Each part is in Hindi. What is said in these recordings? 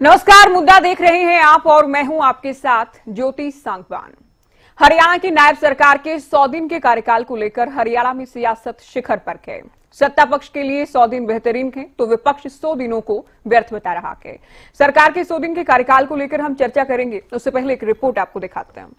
नमस्कार, मुद्दा देख रहे हैं आप और मैं हूं आपके साथ ज्योति सांगवान। हरियाणा की नायब सरकार के 100 दिन के कार्यकाल को लेकर हरियाणा में सियासत शिखर पर है। सत्ता पक्ष के लिए 100 दिन बेहतरीन है तो विपक्ष 100 दिनों को व्यर्थ बता रहा है। सरकार के 100 दिन के कार्यकाल को लेकर हम चर्चा करेंगे, उससे पहले एक रिपोर्ट आपको दिखाते हैं।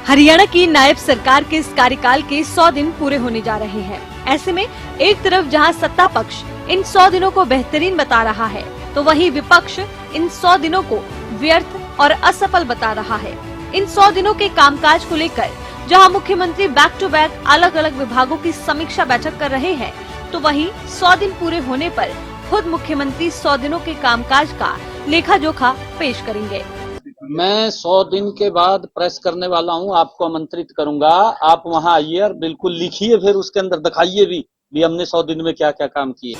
हरियाणा की नायब सरकार के इस कार्यकाल के 100 दिन पूरे होने जा रहे हैं। ऐसे में एक तरफ जहां सत्ता पक्ष इन 100 दिनों को बेहतरीन बता रहा है, तो वहीं विपक्ष इन 100 दिनों को व्यर्थ और असफल बता रहा है। इन 100 दिनों के कामकाज को लेकर जहां मुख्यमंत्री बैक टू बैक अलग अलग विभागों की समीक्षा बैठक कर रहे हैं, तो वहीं 100 दिन पूरे होने पर खुद मुख्यमंत्री 100 दिनों के कामकाज का लेखा जोखा पेश करेंगे। मैं 100 दिन के बाद प्रेस करने वाला हूं, आपको आमंत्रित करूंगा। आप वहां आइए और बिल्कुल लिखिए, फिर उसके अंदर दिखाइए भी हमने 100 दिन में क्या क्या काम किए।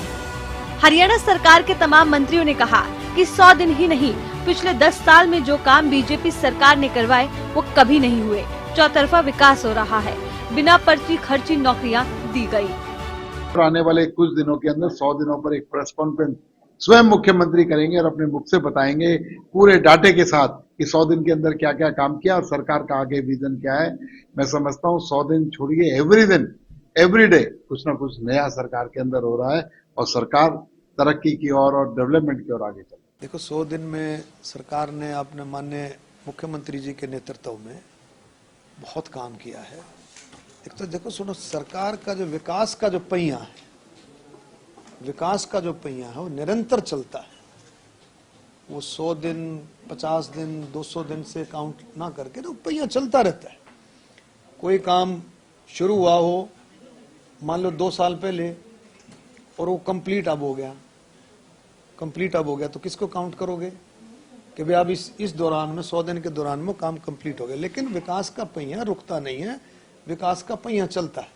हरियाणा सरकार के तमाम मंत्रियों ने कहा कि 100 दिन ही नहीं, पिछले 10 साल में जो काम बीजेपी सरकार ने करवाए वो कभी नहीं हुए। चौतरफा विकास हो रहा है, बिना पर्ची खर्ची नौकरियां दी गई। आने वाले कुछ दिनों के अंदर 100 दिनों पर एक प्रेस कॉन्फ्रेंस स्वयं मुख्यमंत्री करेंगे और अपने मुख से बताएंगे पूरे डाटे के साथ कि 100 दिन के अंदर क्या क्या काम किया और सरकार का आगे विजन क्या है। मैं समझता हूं 100 दिन छोड़िए, एवरी दिन एवरी डे कुछ ना कुछ नया सरकार के अंदर हो रहा है और सरकार तरक्की की ओर और डेवलपमेंट की ओर आगे चल रही है। देखो, 100 दिन में सरकार ने अपने माननीय मुख्यमंत्री जी के नेतृत्व में बहुत काम किया है। एक तो देखो सुनो, सरकार का जो विकास का जो पहिया है, विकास का जो पहिया है वो निरंतर चलता है। वो 100 दिन 50 दिन 200 दिन से काउंट ना करके तो पहिया चलता रहता है। कोई काम शुरू हुआ हो मान लो 2 साल पहले और वो कंप्लीट अब हो गया, तो किसको काउंट करोगे कि भाई अब इस दौरान में 100 दिन के दौरान में काम कंप्लीट हो गया। लेकिन विकास का पहिया रुकता नहीं है, विकास का पहिया चलता है।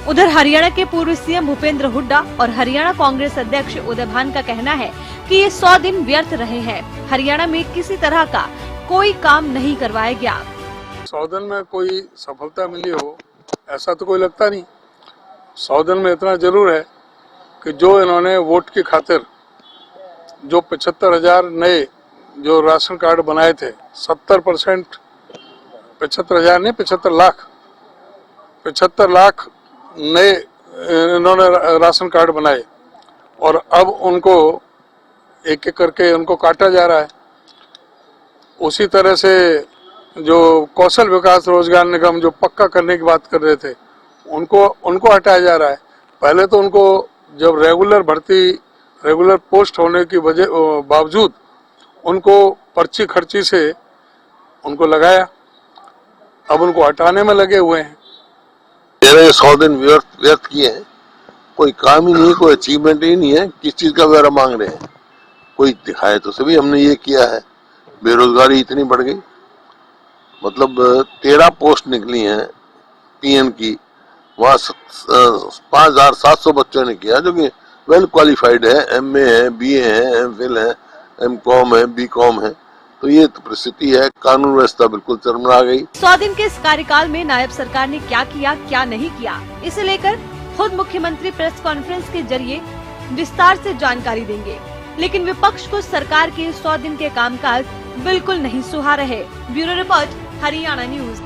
उधर हरियाणा के पूर्व सीएम भूपेंद्र हुड्डा और हरियाणा कांग्रेस अध्यक्ष उदय भान का कहना है कि ये 100 दिन व्यर्थ रहे हैं। हरियाणा में किसी तरह का कोई काम नहीं करवाया गया। 100 दिन में कोई सफलता मिली हो ऐसा तो कोई लगता नहीं। 100 दिन में इतना जरूर है कि जो इन्होंने वोट की खातिर जो 75,000 नए जो राशन कार्ड बनाए थे, 70% 75,000 नहीं 75 लाख नए इन्होंने राशन कार्ड बनाए और अब उनको एक एक करके उनको काटा जा रहा है। उसी तरह से जो कौशल विकास रोजगार निगम जो पक्का करने की बात कर रहे थे उनको हटाया जा रहा है। पहले तो उनको जब रेगुलर पोस्ट होने की बावजूद उनको पर्ची खर्ची से उनको लगाया, अब उनको हटाने में लगे हुए हैं। 100 दिन व्यर्थ किए हैं, कोई काम ही नहीं, कोई अचीवमेंट ही नहीं है। किस चीज का ब्यौरा मांग रहे हैं, कोई दिखाए तो सभी हमने ये किया है। बेरोजगारी इतनी बढ़ गई, मतलब 13 पोस्ट निकली हैं पीएन की, वहाँ 5,700 बच्चों ने किया जो कि वेल क्वालिफाइड है, एमए है, बीए है, एमफिल है, एमकॉम है, बीकॉम है। तो ये तो परिस्थिति है, कानून व्यवस्था बिल्कुल चरमरा गई। 100 दिन के इस कार्यकाल में नायब सरकार ने क्या किया क्या नहीं किया, इसे लेकर खुद मुख्यमंत्री प्रेस कॉन्फ्रेंस के जरिए विस्तार से जानकारी देंगे। लेकिन विपक्ष को सरकार के 100 दिन के कामकाज बिल्कुल नहीं सुहा रहे। Bureau report, Haryana news.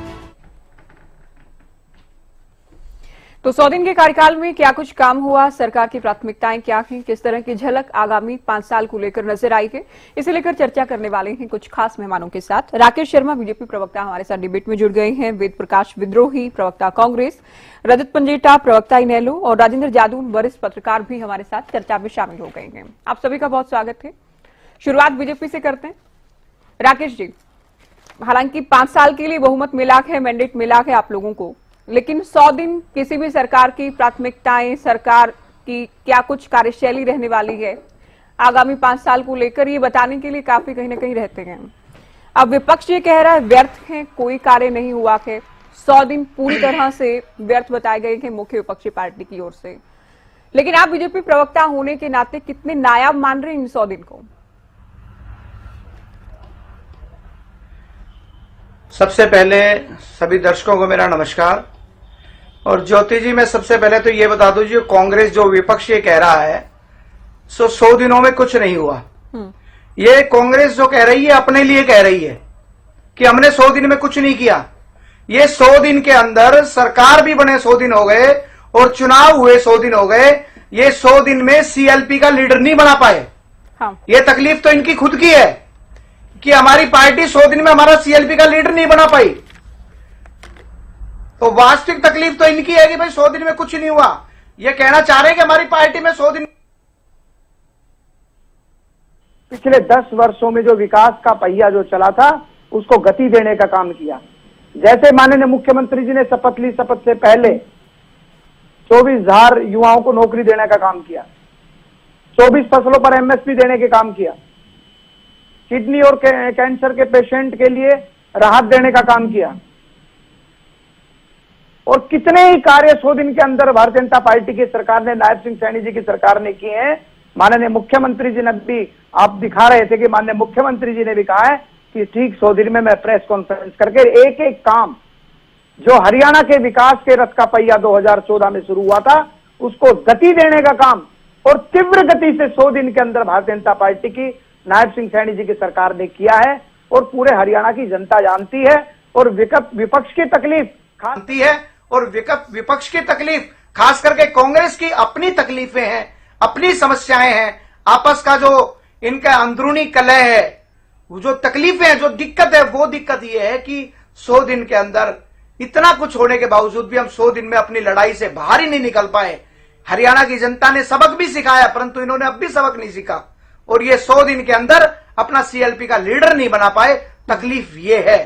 तो 100 दिन के कार्यकाल में क्या कुछ काम हुआ, सरकार की प्राथमिकताएं क्या हैं, किस तरह की झलक आगामी 5 साल को लेकर नजर आई है, इसे लेकर चर्चा करने वाले हैं कुछ खास मेहमानों के साथ। राकेश शर्मा बीजेपी प्रवक्ता हमारे साथ डिबेट में जुड़ गए हैं, वेद प्रकाश विद्रोही प्रवक्ता कांग्रेस, रजत पंजेटा प्रवक्ता इनेलो और राजेंद्र जादून वरिष्ठ पत्रकार भी हमारे साथ चर्चा में शामिल हो गए हैं। आप सभी का बहुत स्वागत है। शुरुआत बीजेपी से करते हैं। राकेश जी, हालांकि 5 साल के लिए बहुमत मिला है, मैंडेट मिला है आप लोगों को, लेकिन 100 दिन किसी भी सरकार की प्राथमिकताएं, सरकार की क्या कुछ कार्यशैली रहने वाली है आगामी 5 साल को लेकर, ये बताने के लिए काफी कहीं ना कहीं रहते हैं। अब विपक्ष ये कह रहा है व्यर्थ है, कोई कार्य नहीं हुआ है, 100 दिन पूरी तरह से व्यर्थ बताए गए हैं मुख्य विपक्षी पार्टी की ओर से। लेकिन आप बीजेपी प्रवक्ता होने के नाते कितने नायाब मान रहे हैं इन 100 दिन को? सबसे पहले सभी दर्शकों को मेरा नमस्कार। और ज्योति जी, मैं सबसे पहले तो ये बता दूं, जो कांग्रेस जो विपक्ष ये कह रहा है 100 दिनों में कुछ नहीं हुआ। ये कांग्रेस जो कह रही है अपने लिए कह रही है कि हमने 100 दिन में कुछ नहीं किया। ये 100 दिन के अंदर सरकार भी बने 100 दिन हो गए और चुनाव हुए 100 दिन हो गए। ये 100 दिन में सीएलपी का लीडर नहीं बना पाए। हाँ। ये तकलीफ तो इनकी खुद की है कि हमारी पार्टी 100 दिन में हमारा सीएलपी का लीडर नहीं बना पाई। तो वास्तविक तकलीफ तो इनकी है कि भाई 100 दिन में कुछ नहीं हुआ। ये कहना चाह रहे हैं कि हमारी पार्टी में 100 दिन। पिछले 10 वर्षों में जो विकास का पहिया जो चला था उसको गति देने का काम किया। जैसे माननीय मुख्यमंत्री जी ने शपथ ली, शपथ से पहले 24,000 युवाओं को नौकरी देने का काम किया, 24 फसलों पर एमएसपी देने के काम किया, किडनी और कैंसर के पेशेंट के लिए राहत देने का काम किया, और कितने ही कार्य 100 दिन के अंदर भारतीय जनता पार्टी की सरकार ने, नायब सिंह सैनी जी की सरकार ने किए हैं। माननीय मुख्यमंत्री जी ने भी, आप दिखा रहे थे कि माननीय मुख्यमंत्री जी ने भी कहा है कि ठीक 100 दिन में मैं प्रेस कॉन्फ्रेंस करके एक एक काम जो हरियाणा के विकास के रथ का पहिया 2014 में शुरू हुआ था उसको गति देने का काम और तीव्र गति से 100 दिन के अंदर भारतीय जनता पार्टी की नायब सिंह सैनी जी की सरकार ने किया है। और पूरे हरियाणा की जनता जानती है और विपक्ष की तकलीफ खाती है, और विपक्ष की तकलीफ खास करके कांग्रेस की अपनी तकलीफें हैं, अपनी समस्याएं हैं, आपस का जो इनका अंदरूनी कलह है, वो जो तकलीफें हैं, जो दिक्कत है, वो दिक्कत ये है कि 100 दिन के अंदर इतना कुछ होने के बावजूद भी हम 100 दिन में अपनी लड़ाई से बाहर ही नहीं निकल पाए। हरियाणा की जनता ने सबक भी सिखाया, परंतु इन्होंने अब भी सबक नहीं सीखा और ये 100 दिन के अंदर अपना सीएलपी का लीडर नहीं बना पाए। तकलीफ ये है,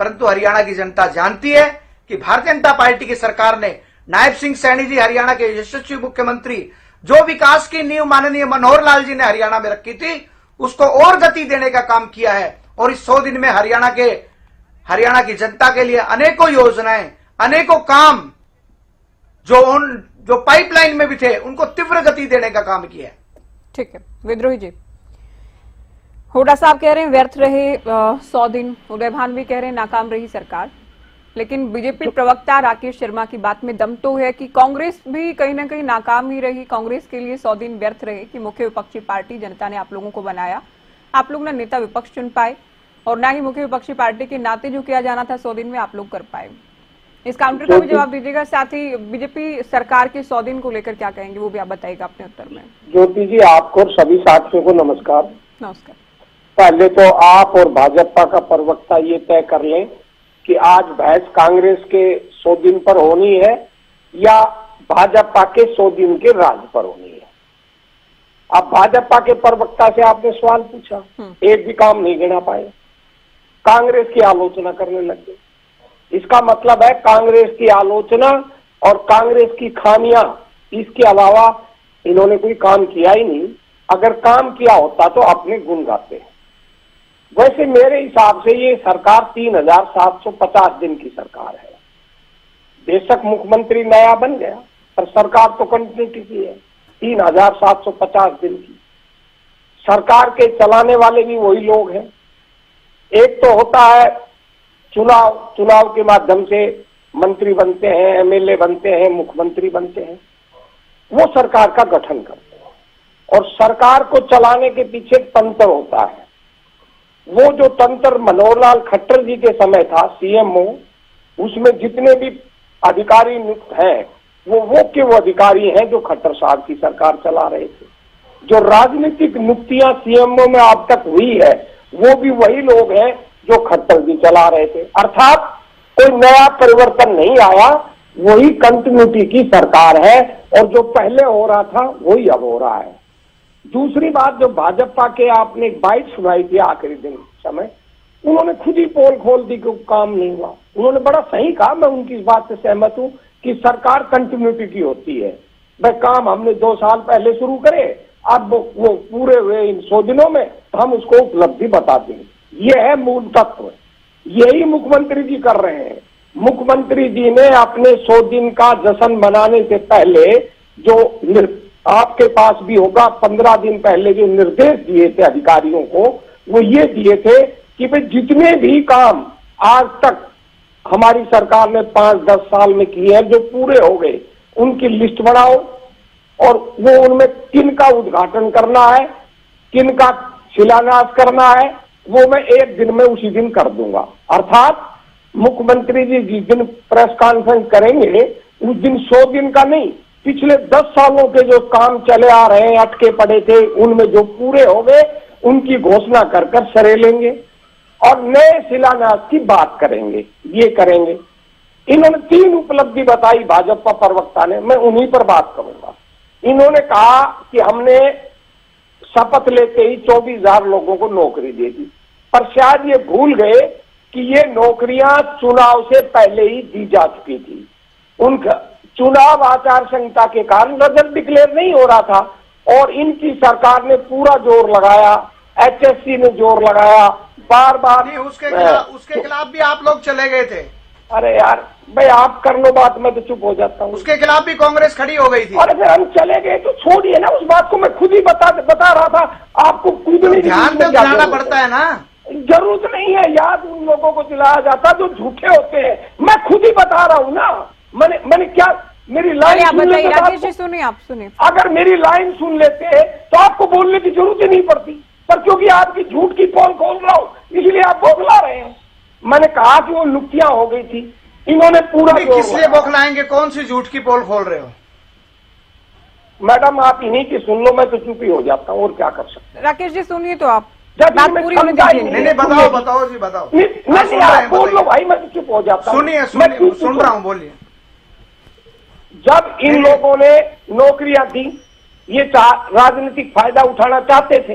परंतु हरियाणा की जनता जानती है कि भारतीय जनता पार्टी की सरकार ने, नायब सिंह सैनी जी हरियाणा के यशस्वी मुख्यमंत्री, जो विकास की नींव माननीय मनोहर लाल जी ने हरियाणा में रखी थी उसको और गति देने का काम किया है। और इस 100 दिन में हरियाणा की जनता के लिए अनेकों योजनाएं, अनेकों काम जो पाइपलाइन में भी थे उनको तीव्र गति देने का काम किया है। ठीक है, विद्रोही जी, हुड्डा साहब कह रहे हैं व्यर्थ रहे 100 दिन, उदय भान भी कह रहे हैं नाकाम रही सरकार, लेकिन बीजेपी प्रवक्ता राकेश शर्मा की बात में दम तो है कि कांग्रेस भी कहीं ना कहीं नाकाम ही रही। कांग्रेस के लिए 100 दिन व्यर्थ रहे कि मुख्य विपक्षी पार्टी जनता ने आप लोगों को बनाया, आप लोग ना नेता विपक्ष चुन पाए और ना ही मुख्य विपक्षी पार्टी के नाते जो किया जाना था 100 दिन में आप लोग कर पाए। इस काउंटर का भी जवाब दीजिएगा, साथ ही बीजेपी सरकार के 100 दिन को लेकर क्या कहेंगे वो भी आप बताइएगा अपने उत्तर में। ज्योति जी, आपको और सभी साथियों को नमस्कार। नमस्कार। पहले तो आप और भाजपा का प्रवक्ता ये तय कर लें कि आज बहस कांग्रेस के 100 दिन पर होनी है या भाजपा के 100 दिन के राज पर होनी है। अब भाजपा के प्रवक्ता से आपने सवाल पूछा, एक भी काम नहीं गिना पाए, कांग्रेस की आलोचना करने लग गए। इसका मतलब है कांग्रेस की आलोचना और कांग्रेस की खामियां, इसके अलावा इन्होंने कोई काम किया ही नहीं। अगर काम किया होता तो अपने गुण गाते। वैसे मेरे हिसाब से ये सरकार 3,750 दिन की सरकार है। बेशक मुख्यमंत्री नया बन गया पर सरकार तो कंटिन्यूटी की है। 3,750 दिन की सरकार के चलाने वाले भी वही लोग हैं। एक तो होता है चुनाव के माध्यम से मंत्री बनते हैं, एमएलए बनते हैं, मुख्यमंत्री बनते हैं, वो सरकार का गठन करते हैं और सरकार को चलाने के पीछे तंत्र होता है। वो जो तंत्र मनोहर लाल खट्टर जी के समय था सीएमओ, उसमें जितने भी अधिकारी नियुक्त हैं वो अधिकारी हैं जो खट्टर साहब की सरकार चला रहे थे। जो राजनीतिक नियुक्तियां सीएमओ में अब तक हुई है वो भी वही लोग हैं जो खट्टर जी चला रहे थे। अर्थात कोई नया परिवर्तन नहीं आया, वही कंटिन्यूटी की सरकार है और जो पहले हो रहा था वही अब हो रहा है। दूसरी बात, जो भाजपा के आपने एक बाइट सुनाई थी आखिरी दिन समय, उन्होंने खुद ही पोल खोल दी कि काम नहीं हुआ। उन्होंने बड़ा सही कहा, मैं उनकी इस बात से सहमत हूं कि सरकार कंटिन्यूटी की होती है। भाई काम हमने 2 साल पहले शुरू करे, अब वो पूरे हुए इन 100 दिनों में हम उसको उपलब्धि बता दें। ये है मूल तत्व, यही मुख्यमंत्री जी कर रहे हैं। मुख्यमंत्री जी ने अपने 100 दिन का जश्न मनाने से पहले जो आपके पास भी होगा 15 दिन पहले जो निर्देश दिए थे अधिकारियों को, वो ये दिए थे कि भाई जितने भी काम आज तक हमारी सरकार ने 5-10 साल में किए हैं जो पूरे हो गए, उनकी लिस्ट बनाओ और वो उनमें किन का उद्घाटन करना है, किन का शिलान्यास करना है, वो मैं एक दिन में उसी दिन कर दूंगा। अर्थात मुख्यमंत्री जी जिस दिन प्रेस कॉन्फ्रेंस करेंगे उस दिन 100 दिन का नहीं, पिछले 10 सालों के जो काम चले आ रहे हैं, अटके पड़े थे, उनमें जो पूरे हो गए उनकी घोषणा कर कर सरे लेंगे और नए शिलान्यास की बात करेंगे, ये करेंगे। इन्होंने 3 उपलब्धि बताई भाजपा प्रवक्ता ने, मैं उन्हीं पर बात करूंगा। इन्होंने कहा कि हमने शपथ लेते ही 24,000 लोगों को नौकरी दे दी, पर शायद ये भूल गए कि ये नौकरियां चुनाव से पहले ही दी जा चुकी थी। उनका चुनाव आचार संहिता के कारण रिजल्ट डिक्लेयर नहीं हो रहा था और इनकी सरकार ने पूरा जोर लगाया, HSC ने जोर लगाया, बार बार उसके खिलाफ भी आप लोग चले गए थे। अरे यार भाई आप कर लो बात, मैं तो चुप हो जाता हूँ। उसके खिलाफ भी कांग्रेस खड़ी हो गई थी। अरे फिर हम चले गए तो छोड़िए ना, उस बात को मैं खुद ही बता रहा था आपको। कूदने ध्यान तो दिलाना पड़ता है ना, जरूरत नहीं है याद उन लोगों को दिलाया जाता जो झूठे होते हैं। मैं खुद ही बता रहा हूँ ना, मैंने क्या मेरी लाइन सुन लेते, राकेश जी सुनिए, आप सुनिए। अगर मेरी लाइन सुन लेते तो आपको बोलने की जरूरत ही नहीं पड़ती, पर क्योंकि आपकी झूठ की पोल खोल रहा हूँ इसलिए आप बौखला रहे हैं। मैंने कहा कि वो लुटिया हो गई थी, इन्होंने पूरा किस लिए बौखलाएंगे, कौन सी झूठ की पोल खोल रहे हो? मैडम आप इन्हीं की सुन लो, मैं तो चुप ही हो जाता हूँ और क्या कर सकते। राकेश जी सुनिए तो आप बात पूरी होने दीजिए। नहीं बताओ जी, बताओ। नहीं आप बोल लो भाई, मैं तो चुप हो जाता हूँ। सुनिए सुन रहा हूँ, बोलिए। जब इन लोगों ने नौकरियां दी, ये राजनीतिक फायदा उठाना चाहते थे।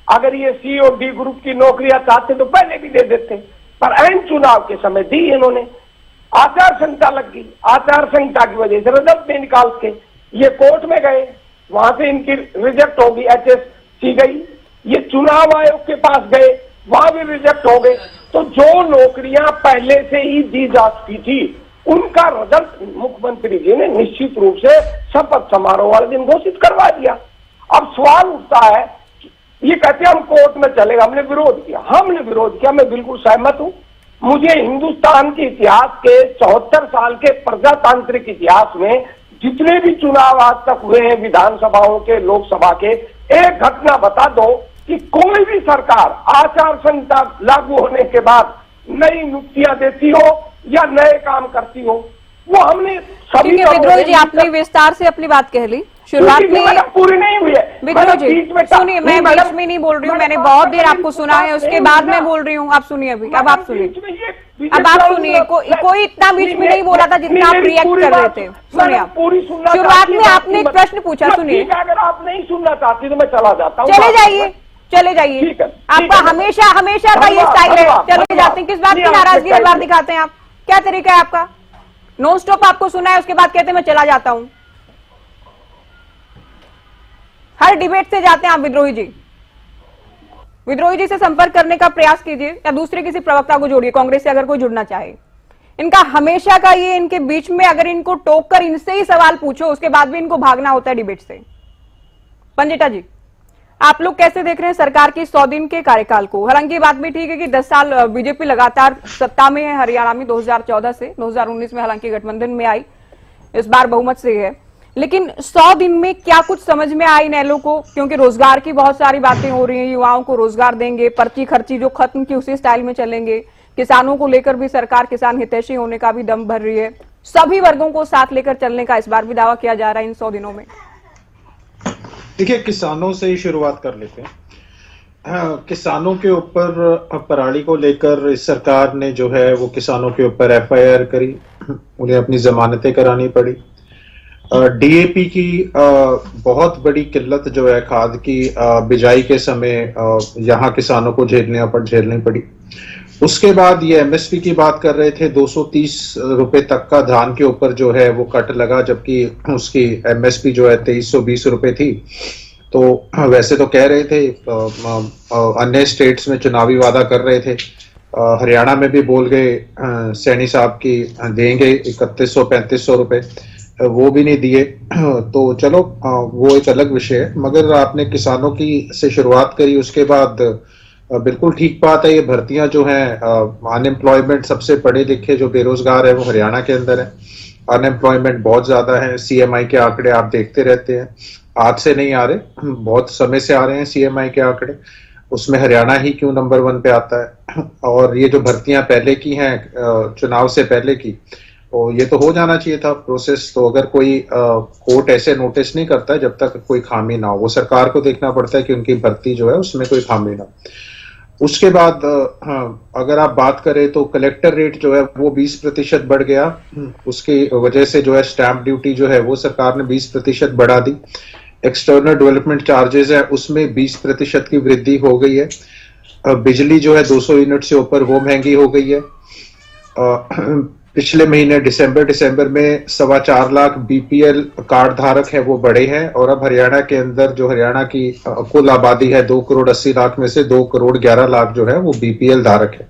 अगर ये C और D ग्रुप की नौकरियां चाहते तो पहले भी दे देते, पर ऐन चुनाव के समय दी इन्होंने। आचार संहिता लग गई, आचार संहिता की वजह से रिजल्ट नहीं निकाल के ये कोर्ट में गए, वहां से इनकी रिजेक्ट होगी, HSC गई, ये चुनाव आयोग के पास गए, वहां भी रिजेक्ट हो गए। तो जो नौकरियां पहले से ही दी जा चुकी थी उनका रिजल्ट मुख्यमंत्री जी ने निश्चित रूप से शपथ समारोह वाले दिन घोषित करवा दिया। अब सवाल उठता है, ये कहते हैं हम कोर्ट में चलेगा, हमने विरोध किया, मैं बिल्कुल सहमत हूं। मुझे हिंदुस्तान के इतिहास के 74 साल के प्रजातांत्रिक इतिहास में जितने भी चुनाव आज तक हुए हैं, विधानसभाओं के, लोकसभा के, एक घटना बता दो कि कोई भी सरकार आचार संहिता लागू होने के बाद नई नियुक्तियां देती हो या नए काम करती हो। वो हमने सभी विद्रोही जी आपने विस्तार से अपनी बात कह ली, शुरुआत में पूरी नहीं हुई है। विद्रोही जी सुनिए, मैं बीच में नहीं बोल रही हूँ, मैंने बहुत देर आपको सुना है, उसके बाद मैं बोल रही हूँ। आप सुनिए अभी, अब आप सुनिए, कोई इतना बीच में नहीं बोला था जितना आप रिएक्ट कर रहे थे। सुनिए आप, शुरुआत में आपने एक प्रश्न पूछा, सुनिए। अगर आप नहीं सुनना चाहती तो मैं चला जाता हूँ। चले जाइए, आपका हमेशा का ये स्टाइल है, चले जाते हैं। किस बात की नाराजगी में बात दिखाते हैं आप, क्या तरीका है आपका? नॉन स्टॉप आपको सुना है, उसके बाद कहते हैं मैं चला जाता हूं। हर डिबेट से जाते हैं आप। विद्रोही जी से संपर्क करने का प्रयास कीजिए या दूसरे किसी प्रवक्ता को जोड़िए, कांग्रेस से अगर कोई जुड़ना चाहे। इनका हमेशा का ये, इनके बीच में अगर इनको टोक कर इनसे ही सवाल पूछो उसके बाद भी इनको भागना होता है डिबेट से। पंजेटा जी, आप लोग कैसे देख रहे हैं सरकार की 100 दिन के कार्यकाल को? हालांकि ये बात भी ठीक है कि 10 साल बीजेपी लगातार सत्ता में है हरियाणा में, 2014 से 2019 में हालांकि गठबंधन में आई, इस बार बहुमत से है, लेकिन 100 दिन में क्या कुछ समझ में आई इनेलो को? क्योंकि रोजगार की बहुत सारी बातें हो रही हैं, युवाओं को रोजगार देंगे, पर्ची खर्ची जो खत्म की उसी स्टाइल में चलेंगे, किसानों को लेकर भी सरकार किसान हितैषी होने का भी दम भर रही है, सभी वर्गों को साथ लेकर चलने का इस बार भी दावा किया जा रहा है इन 100 दिनों में। देखिए, किसानों से ही शुरुआत कर लेते हैं। किसानों के ऊपर पराली को लेकर इस सरकार ने जो है वो किसानों के ऊपर FIR करी, उन्हें अपनी जमानतें करानी पड़ी। DAP की बहुत बड़ी किल्लत जो है खाद की बिजाई के समय यहाँ किसानों को झेलनी पड़ी। उसके बाद ये MSP की बात कर रहे थे, 230 रुपए तक का धान के ऊपर जो है वो कट लगा, जबकि उसकी MSP जो है 2320 रुपए थी। तो वैसे तो कह रहे थे, अन्य स्टेट्स में चुनावी वादा कर रहे थे, हरियाणा में भी बोल गए सैनी साहब की देंगे 3100-3500 रुपए, वो भी नहीं दिए। तो चलो वो एक अलग विषय है, मगर आपने किसानों की से शुरुआत करी, उसके बाद बिल्कुल ठीक बात है। ये भर्तियां जो हैं, अनएम्प्लॉयमेंट, सबसे पढ़े लिखे जो बेरोजगार है वो हरियाणा के अंदर है। अनएम्प्लॉयमेंट बहुत ज्यादा है। सीएमआई के आंकड़े आप देखते रहते हैं, आज से नहीं आ रहे, बहुत समय से आ रहे हैं सीएमआई के आंकड़े। उसमें हरियाणा ही क्यों नंबर 1 पे आता है। और ये जो भर्तियां पहले की हैं, चुनाव से पहले की, तो ये तो हो जाना चाहिए था प्रोसेस। तो अगर कोई कोर्ट ऐसे नोटिस नहीं करता है जब तक कोई खामी ना हो, वो सरकार को देखना पड़ता है कि उनकी भर्ती जो है उसमें कोई खामी ना हो। उसके बाद अगर आप बात करें तो कलेक्टर रेट जो है वो 20% बढ़ गया। उसकी वजह से जो है स्टैंप ड्यूटी जो है वो सरकार ने 20% बढ़ा दी। एक्सटर्नल डेवलपमेंट चार्जेस है उसमें 20% की वृद्धि हो गई है। बिजली जो है 200 यूनिट से ऊपर वो महंगी हो गई है। पिछले महीने दिसंबर में 4.25 लाख बीपीएल कार्ड धारक है वो बढ़े हैं। और अब हरियाणा के अंदर जो हरियाणा की कुल आबादी है 2 करोड़ 80 लाख में से 2 करोड़ 11 लाख जो है वो बीपीएल धारक है।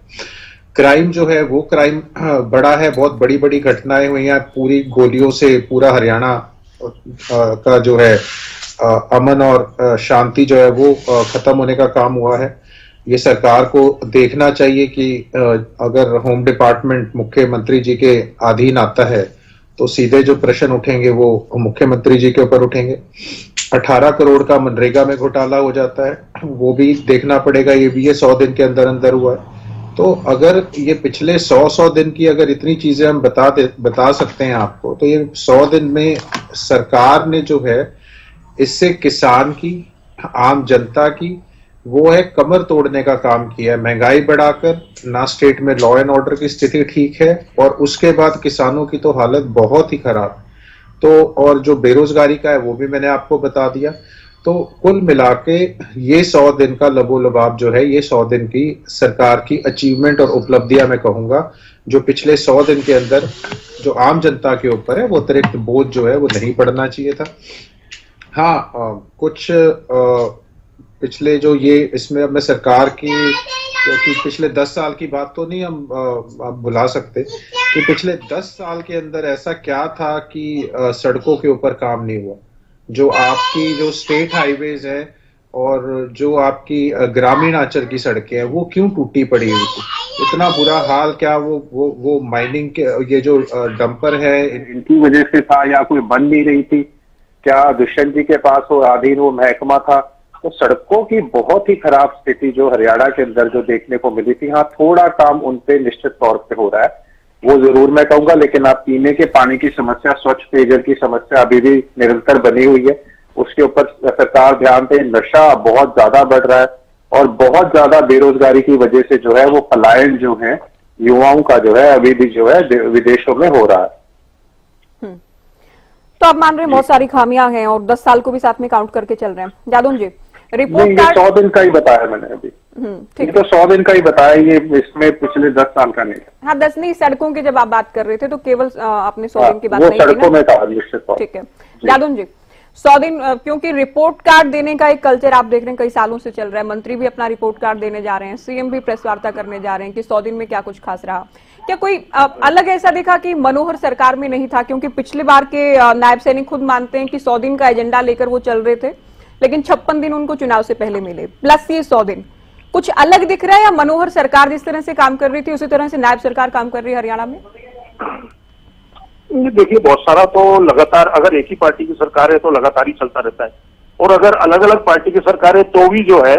क्राइम जो है वो क्राइम बढ़ा है, बहुत बड़ी बड़ी घटनाएं हुई हैं। पूरी गोलियों से पूरा हरियाणा का जो है अमन और शांति जो है वो खत्म होने का काम हुआ है। ये सरकार को देखना चाहिए कि अगर होम डिपार्टमेंट मुख्यमंत्री जी के अधीन आता है तो सीधे जो प्रश्न उठेंगे वो मुख्यमंत्री जी के ऊपर उठेंगे। 18 करोड़ का मनरेगा में घोटाला हो जाता है, वो भी देखना पड़ेगा। ये भी 100 दिन के अंदर अंदर हुआ है। तो अगर ये पिछले 100 दिन की अगर इतनी चीजें हम बता सकते हैं आपको, तो ये 100 दिन में सरकार ने जो है इससे किसान की, आम जनता की, वो है कमर तोड़ने का काम किया है। महंगाई बढ़ाकर, ना स्टेट में लॉ एंड ऑर्डर की स्थिति ठीक है, और उसके बाद किसानों की तो हालत बहुत ही खराब। तो और जो बेरोजगारी का है वो भी मैंने आपको बता दिया। तो कुल मिला के ये 100 दिन का लबोलबाब जो है, ये 100 दिन की सरकार की अचीवमेंट और उपलब्धियां मैं कहूंगा, जो पिछले 100 दिन के अंदर जो आम जनता के ऊपर है वो अतिरिक्त बोझ जो है वो नहीं पड़ना चाहिए था। हाँ, कुछ पिछले जो ये इसमें अब मैं सरकार की, क्योंकि पिछले 10 साल की बात तो नहीं हम भुला सकते कि पिछले 10 साल के अंदर ऐसा क्या था कि सड़कों के ऊपर काम नहीं हुआ। जो आपकी जो स्टेट हाईवेज है और जो आपकी ग्रामीण आंचल की सड़कें हैं वो क्यों टूटी पड़ी हुई थी, इतना बुरा हाल? क्या वो माइनिंग के ये जो डंपर है इनकी वजह से था, या कोई बन नहीं रही थी? क्या दुष्यंत जी के पास वो अधीन वो महकमा था? तो सड़कों की बहुत ही खराब स्थिति जो हरियाणा के अंदर जो देखने को मिली थी। हाँ, थोड़ा काम उन पे निश्चित तौर पे हो रहा है, वो जरूर मैं कहूंगा। लेकिन आप पीने के पानी की समस्या, स्वच्छ पेयजल की समस्या अभी भी निरंतर बनी हुई है, उसके ऊपर सरकार ध्यान दे। नशा बहुत ज्यादा बढ़ रहा है और बहुत ज्यादा बेरोजगारी की वजह से जो है वो पलायन जो है युवाओं का जो है अभी भी जो है विदेशों में हो रहा है। तो आप मान रहे हैं बहुत सारी खामियां हैं और 10 साल को भी साथ में काउंट करके चल रहे हैं। जादून जी, रिपोर्ट कार्ड 100 दिन का ही बताया मैंने अभी। ठीक, तो 100 दिन का ही बताया, ये इसमें पिछले 10 साल का नहीं। हाँ, 10 नहीं, सड़कों की जब आप बात कर रहे थे तो केवल आपने 100 दिन की बात वो नहीं की सड़कों ना? में कहा निश्चित तौर। ठीक है जादून जी, 100 दिन, क्योंकि रिपोर्ट कार्ड देने का एक कल्चर आप देख रहे हैं कई सालों से चल रहा है। मंत्री भी अपना रिपोर्ट कार्ड देने जा रहे हैं, सीएम भी प्रेस वार्ता करने जा रहे हैं कि 100 दिन में क्या कुछ खास रहा। क्या कोई अलग ऐसा देखा कि मनोहर सरकार में नहीं था? क्योंकि पिछले बार के नायब सैनिक खुद मानते हैं कि 100 दिन का एजेंडा लेकर वो चल रहे थे, लेकिन 56 दिन उनको चुनाव से पहले मिले, प्लस ये 100 दिन। कुछ अलग दिख रहा है या मनोहर सरकार जिस तरह से काम कर रही थी उसी तरह से नायब सरकार काम कर रही है हरियाणा में? देखिए, बहुत सारा तो लगातार, अगर एक ही पार्टी की सरकार है तो लगातार ही चलता रहता है, और अगर अलग अलग पार्टी की सरकार है तो भी जो है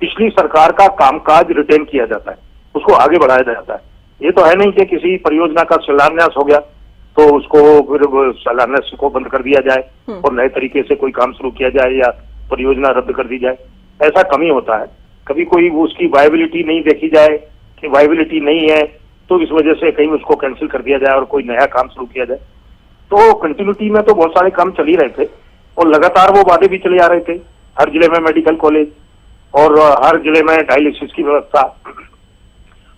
पिछली सरकार का कामकाज रिटेन किया जाता है, उसको आगे बढ़ाया जाता है। ये तो है नहीं कि किसी परियोजना का शिलान्यास हो गया तो उसको फिर शिलान्यास को बंद कर दिया जाए और नए तरीके से कोई काम शुरू किया जाए या परियोजना रद्द कर दी जाए। ऐसा कम ही होता है। कभी कोई उसकी वायबिलिटी नहीं देखी जाए कि वायबिलिटी नहीं है तो इस वजह से कहीं उसको कैंसिल कर दिया जाए और कोई नया काम शुरू किया जाए। तो कंटिन्यूटी में तो बहुत सारे काम चल ही रहे थे और लगातार वो वादे भी चले आ रहे थे। हर जिले में मेडिकल कॉलेज और हर जिले में डायलिसिस की व्यवस्था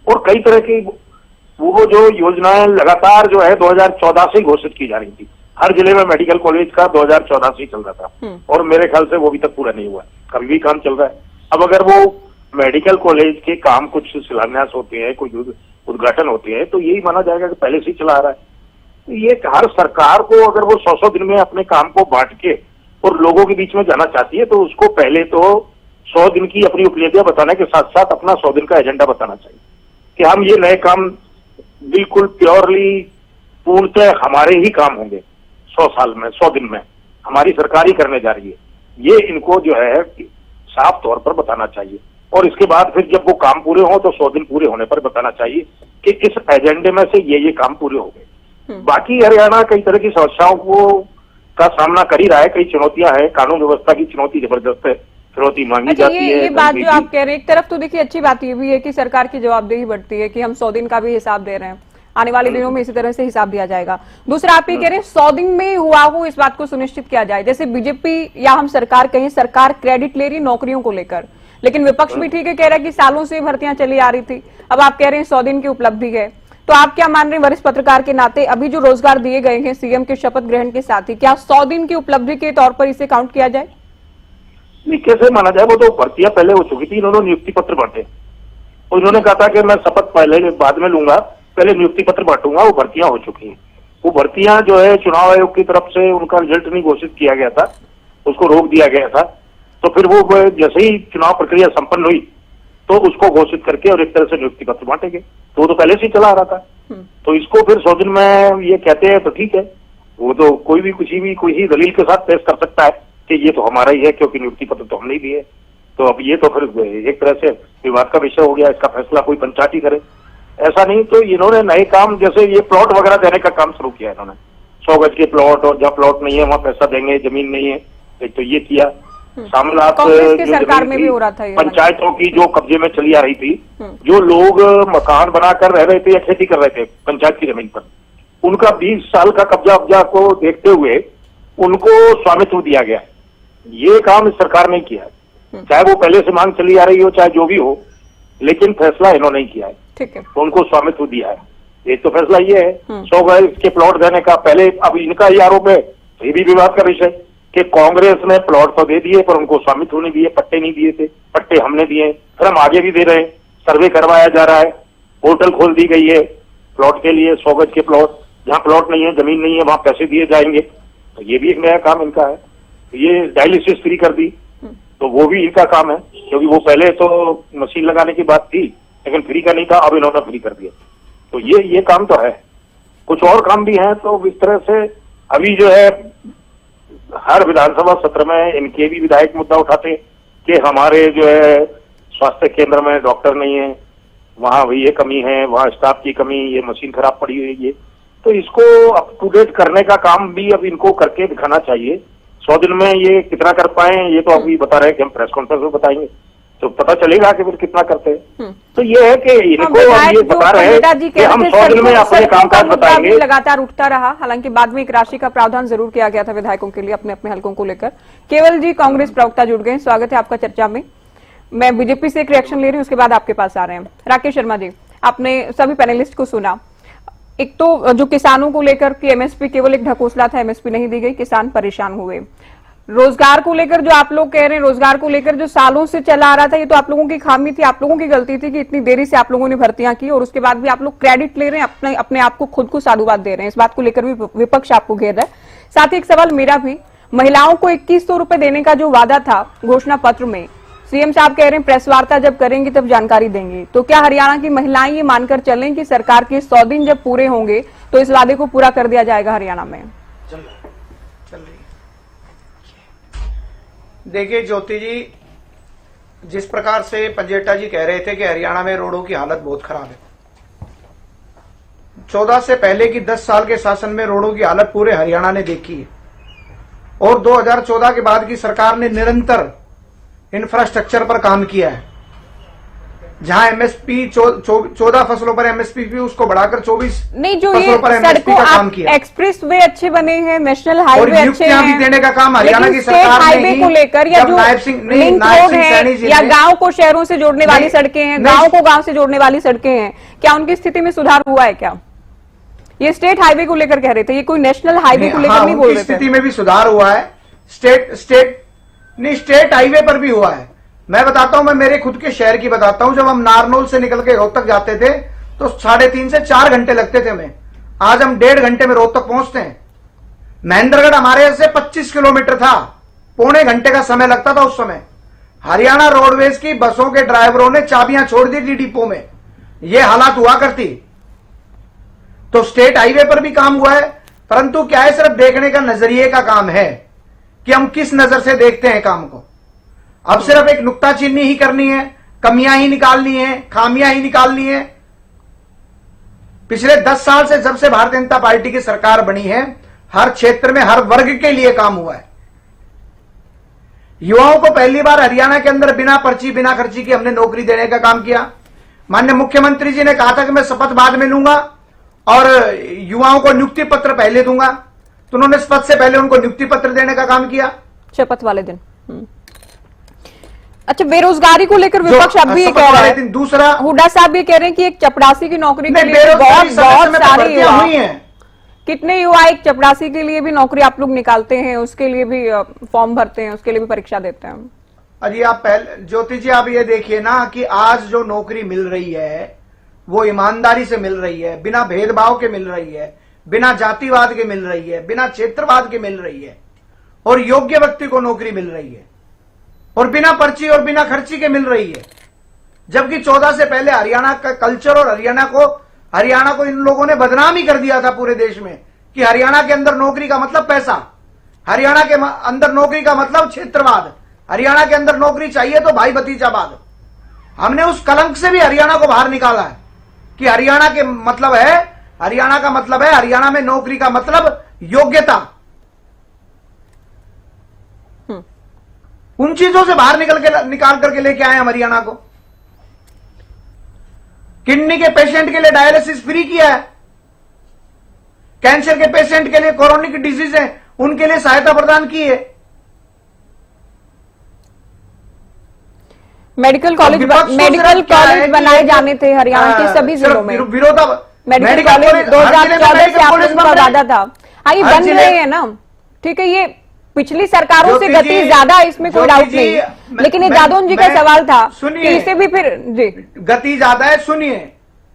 और कई तरह की वो जो योजनाएं लगातार जो है 2014 से घोषित की जा रही थी। हर जिले में मेडिकल कॉलेज का 2014 से चल रहा था और मेरे ख्याल से वो अभी तक पूरा नहीं हुआ, कभी भी काम चल रहा है। अब अगर वो मेडिकल कॉलेज के काम कुछ शिलान्यास होते हैं, कोई उद्घाटन होते हैं, तो यही माना जाएगा कि पहले से ही चला आ रहा है। ये हर सरकार को अगर वो 100 दिन में अपने काम को बांट के और लोगों के बीच में जाना चाहती है तो उसको पहले तो 100 दिन की अपनी उपलब्धियां बताने के साथ साथ अपना 100 दिन का एजेंडा बताना चाहिए कि हम ये नए काम बिल्कुल प्योरली पूर्णतः हमारे ही काम होंगे 100 साल में, 100 दिन में हमारी सरकार ही करने जा रही है। ये इनको जो है साफ तौर पर बताना चाहिए और इसके बाद फिर जब वो काम पूरे हो तो 100 दिन पूरे होने पर बताना चाहिए कि इस एजेंडे में से ये काम पूरे हो गए। बाकी हरियाणा कई तरह की समस्याओं को का सामना कर ही रहा है, कई चुनौतियां हैं, कानून व्यवस्था की चुनौती जबरदस्त है, चुनौती मांगी जाती है। ये बात जो आप कह रहे हैं, एक तरफ तो देखिए अच्छी बात ये भी है कि सरकार की जवाबदेही बढ़ती है कि हम 100 दिन का भी हिसाब दे रहे हैं, आने वाले दिनों में इसी तरह से हिसाब दिया जाएगा। दूसरा आप ये कह रहे हैं 100 दिन में हुआ हो इस बात को सुनिश्चित किया जाए, जैसे बीजेपी या हम सरकार कहें, सरकार क्रेडिट ले रही नौकरियों को लेकर, लेकिन विपक्ष भी ठीक है कह रहा है कि सालों से भर्तियां चली आ रही थी, अब आप कह रहे हैं 100 दिन की उपलब्धि है। तो आप क्या मान रहे हैं वरिष्ठ पत्रकार के नाते, अभी जो रोजगार दिए गए हैं सीएम के शपथ ग्रहण के साथ ही, क्या 100 दिन की उपलब्धि के तौर पर इसे काउंट किया जाए? नहीं, कैसे माना जाए, वो तो भर्तियां पहले हो चुकी थी, इन्होंने नियुक्ति पत्र बांटे और इन्होंने कहा था कि मैं शपथ पहले बाद में लूंगा, पहले नियुक्ति पत्र बांटूंगा। वो भर्तियां हो चुकी हैं। वो भर्तियां जो है चुनाव आयोग की तरफ से उनका रिजल्ट नहीं घोषित किया गया था, उसको रोक दिया गया था, तो फिर वो जैसे ही चुनाव प्रक्रिया संपन्न हुई तो उसको घोषित करके और एक तरह से नियुक्ति पत्र बांटे गए। तो वो तो पहले से ही चला आ रहा था, तो इसको फिर 100 दिन में ये कहते हैं तो ठीक है, वो तो कोई भी कोई ही दलील के साथ पेश कर सकता है कि ये तो हमारा ही है क्योंकि नियुक्ति पत्र तो हमने ही दिए। तो अब ये तो फिर एक तरह से विवाद का विषय हो गया, इसका फैसला कोई पंचायत ही करे। ऐसा नहीं तो इन्होंने नए काम, जैसे ये प्लॉट वगैरह देने का काम शुरू किया इन्होंने, 100 गज के प्लॉट, और जहाँ प्लॉट नहीं है वहाँ पैसा देंगे, जमीन नहीं है, एक तो ये किया। सामलात सरकार में भी हो रहा था, पंचायतों की जो कब्जे में चली आ रही थी, जो लोग मकान बनाकर रह रहे थे या खेती कर रहे थे पंचायत की जमीन पर, उनका 20 साल का कब्जा को देखते हुए उनको स्वामित्व दिया गया। ये काम इस सरकार ने किया है, चाहे वो पहले से मांग चली आ रही हो चाहे जो भी हो, लेकिन फैसला इन्होंने ही किया है, ठीक है, तो उनको स्वामित्व दिया है। एक तो फैसला ये है 100 गज के प्लॉट देने का। पहले अब इनका ये आरोप है, ये भी विवाद का विषय, कि कांग्रेस ने प्लॉट तो दे दिए पर उनको स्वामित्व नहीं दिए, पट्टे नहीं दिए थे, पट्टे हमने दिए, फिर हम आगे भी दे रहे हैं, सर्वे करवाया जा रहा है, पोर्टल खोल दी गई है प्लॉट के लिए, 100 गज के प्लॉट, जहाँ प्लॉट नहीं है, जमीन नहीं है, वहां पैसे दिए जाएंगे। तो ये भी एक नया काम इनका है। ये डायलिसिस फ्री कर दी, तो वो भी इनका काम है, क्योंकि वो पहले तो मशीन लगाने की बात थी लेकिन फ्री का नहीं था, अब इन्होंने फ्री कर दिया। तो ये काम तो है। कुछ और काम भी हैं, तो इस तरह से अभी जो है हर विधानसभा सत्र में इनके भी विधायक मुद्दा उठाते कि हमारे जो है स्वास्थ्य केंद्र में डॉक्टर नहीं है, वहां भी ये कमी है, वहां स्टाफ की कमी, ये मशीन खराब पड़ी हुई है। तो इसको अप टू डेट करने का काम भी अब इनको करके दिखाना चाहिए। 100 दिन में ये कितना कर पाए, ये तो अभी बता रहे हैं कि हम प्रेस कॉन्फ्रेंस में बताएंगे तो पता चलेगा कि फिर कितना करते हैं। तो ये है कि इनको ये बता रहे हैं कि हम 100 दिन में अपने कामकाज बताएंगे। लगातार उठता रहा, हालांकि बाद में एक राशि का प्रावधान जरूर किया गया था विधायकों के लिए अपने अपने हलकों को लेकर। केवल जी कांग्रेस प्रवक्ता जुड़ गए, स्वागत है आपका चर्चा में। मैं बीजेपी से एक रिएक्शन ले रही हूँ, उसके बाद आपके पास आ रहे हैं। राकेश शर्मा जी, आपने सभी पैनलिस्ट को सुना। एक तो जो किसानों को लेकर कि एमएसपी केवल एक ढकोसला था, एमएसपी नहीं दी गई, किसान परेशान हुए। रोजगार को लेकर जो आप लोग कह रहे हैं, रोजगार को लेकर जो सालों से चला आ रहा था, ये तो आप लोगों की खामी थी, आप लोगों की गलती थी कि इतनी देरी से आप लोगों ने भर्तियां की और उसके बाद भी आप लोग क्रेडिट ले रहे हैं, अपने आप को खुद को साधुवाद दे रहे हैं। इस बात को लेकर भी विपक्ष आपको घेर रहा है। साथ ही एक सवाल मेरा भी, महिलाओं को 2100 रुपए देने का जो वादा था घोषणा पत्र में, सीएम साहब कह रहे हैं प्रेस वार्ता जब करेंगे तब जानकारी देंगे। तो क्या हरियाणा की महिलाएं ये मानकर चलें कि सरकार के 100 दिन जब पूरे होंगे तो इस वादे को पूरा कर दिया जाएगा हरियाणा में? चल रही देखिए ज्योति जी, जिस प्रकार से पंजेटा जी कह रहे थे कि हरियाणा में रोडों की हालत बहुत खराब है, 14 से पहले की 10 साल के शासन में रोडों की हालत पूरे हरियाणा ने देखी है और 2014 के बाद की सरकार ने निरंतर इंफ्रास्ट्रक्चर पर काम किया है। जहां एमएसपी 14 फसलों पर एमएसपी उसको बढ़ाकर 24 नहीं, जो फसलों पर एमएसपी का काम किया। एक्सप्रेस वे अच्छे बने हैं, नेशनल हाईवे अच्छे हैं, भी देने का काम हरियाणा की सरकार ने हाईवे को लेकर या जो लिंक रोड है या गांव को शहरों से जोड़ने वाली सड़कें हैं, गांव को गांव से जोड़ने वाली सड़कें हैं, क्या उनकी स्थिति में सुधार हुआ है? क्या ये स्टेट हाईवे को लेकर कह रहे थे, ये कोई नेशनल हाईवे को लेकर नहीं बोल रहे थे। स्थिति में भी सुधार हुआ है, स्टेट हाईवे पर भी हुआ है। मैं बताता हूं, मैं मेरे खुद के शहर की बताता हूं। जब हम नारनौल से निकल के रोहतक जाते थे तो 3.5 से 4 घंटे लगते थे हमें, आज हम 1.5 घंटे में रोहतक पहुंचते हैं। महेंद्रगढ़ हमारे से 25 किलोमीटर था, 1.25 घंटे का समय लगता था उस समय। हरियाणा रोडवेज की बसों के ड्राइवरों ने चाबियां छोड़ दी थी डिपो में, यह हालात हुआ करती। तो स्टेट हाईवे पर भी काम हुआ है, परंतु क्या है, सिर्फ देखने का नजरिए का काम है कि हम किस नजर से देखते हैं काम को। अब सिर्फ एक नुक्ताचीनी ही करनी है, कमियां ही निकालनी है, खामियां ही निकालनी है। पिछले 10 साल से जब से भारतीय जनता पार्टी की सरकार बनी है, हर क्षेत्र में हर वर्ग के लिए काम हुआ है। युवाओं को पहली बार हरियाणा के अंदर बिना पर्ची बिना खर्ची की हमने नौकरी देने का काम किया। माननीय मुख्यमंत्री जी ने कहा था कि मैं शपथ बाद में लूंगा और युवाओं को नियुक्ति पत्र पहले दूंगा, तो उन्होंने शपथ से पहले उनको नियुक्ति पत्र देने का काम किया, शपथ वाले दिन। अच्छा, बेरोजगारी को लेकर विपक्ष अब भी ये कह रहा है। दूसरा, हुड्डा साहब भी कह रहे हैं कि एक चपरासी की नौकरी के लिए बेरोजगारी बहुत सारे युवा हुई हैं। कितने युवा एक चपरासी के लिए भी नौकरी आप लोग निकालते हैं, उसके लिए भी फॉर्म भरते हैं, उसके लिए भी परीक्षा देते हैं? अरे आप पहले ज्योति जी आप ये देखिए ना कि आज जो नौकरी मिल रही है वो ईमानदारी से मिल रही है, बिना भेदभाव के मिल रही है, बिना जातिवाद के मिल रही है, बिना क्षेत्रवाद के मिल रही है, और योग्य व्यक्ति को नौकरी मिल रही है, और बिना पर्ची और बिना खर्ची के मिल रही है। जबकि 14 से पहले हरियाणा का कल्चर और हरियाणा को इन लोगों ने बदनाम ही कर दिया था पूरे देश में कि हरियाणा के अंदर नौकरी का मतलब पैसा, हरियाणा के अंदर नौकरी का मतलब क्षेत्रवाद, हरियाणा के अंदर नौकरी चाहिए तो भाई भतीजावाद। हमने उस कलंक से भी हरियाणा को बाहर निकाला है कि हरियाणा का मतलब है हरियाणा में नौकरी का मतलब योग्यता। उन चीजों से बाहर निकाल करके लेके आए हम हरियाणा को। किडनी के पेशेंट के लिए डायलिसिस फ्री किया है, कैंसर के पेशेंट के लिए, क्रोनिक डिजीज है उनके लिए सहायता प्रदान की है। मेडिकल कॉलेज बनाए जाने थे हरियाणा के सभी जिलों में। मेडिकल कॉलेज 2014 से आप लोगों का वादा था। हाँ, ये बन रहे हैं ना, ठीक है। ये पिछली सरकारों से गति ज्यादा, इसमें कोई डाउट नहीं, लेकिन ये जादौन जी का सवाल था कि इसे भी फिर जी गति ज्यादा है। सुनिए,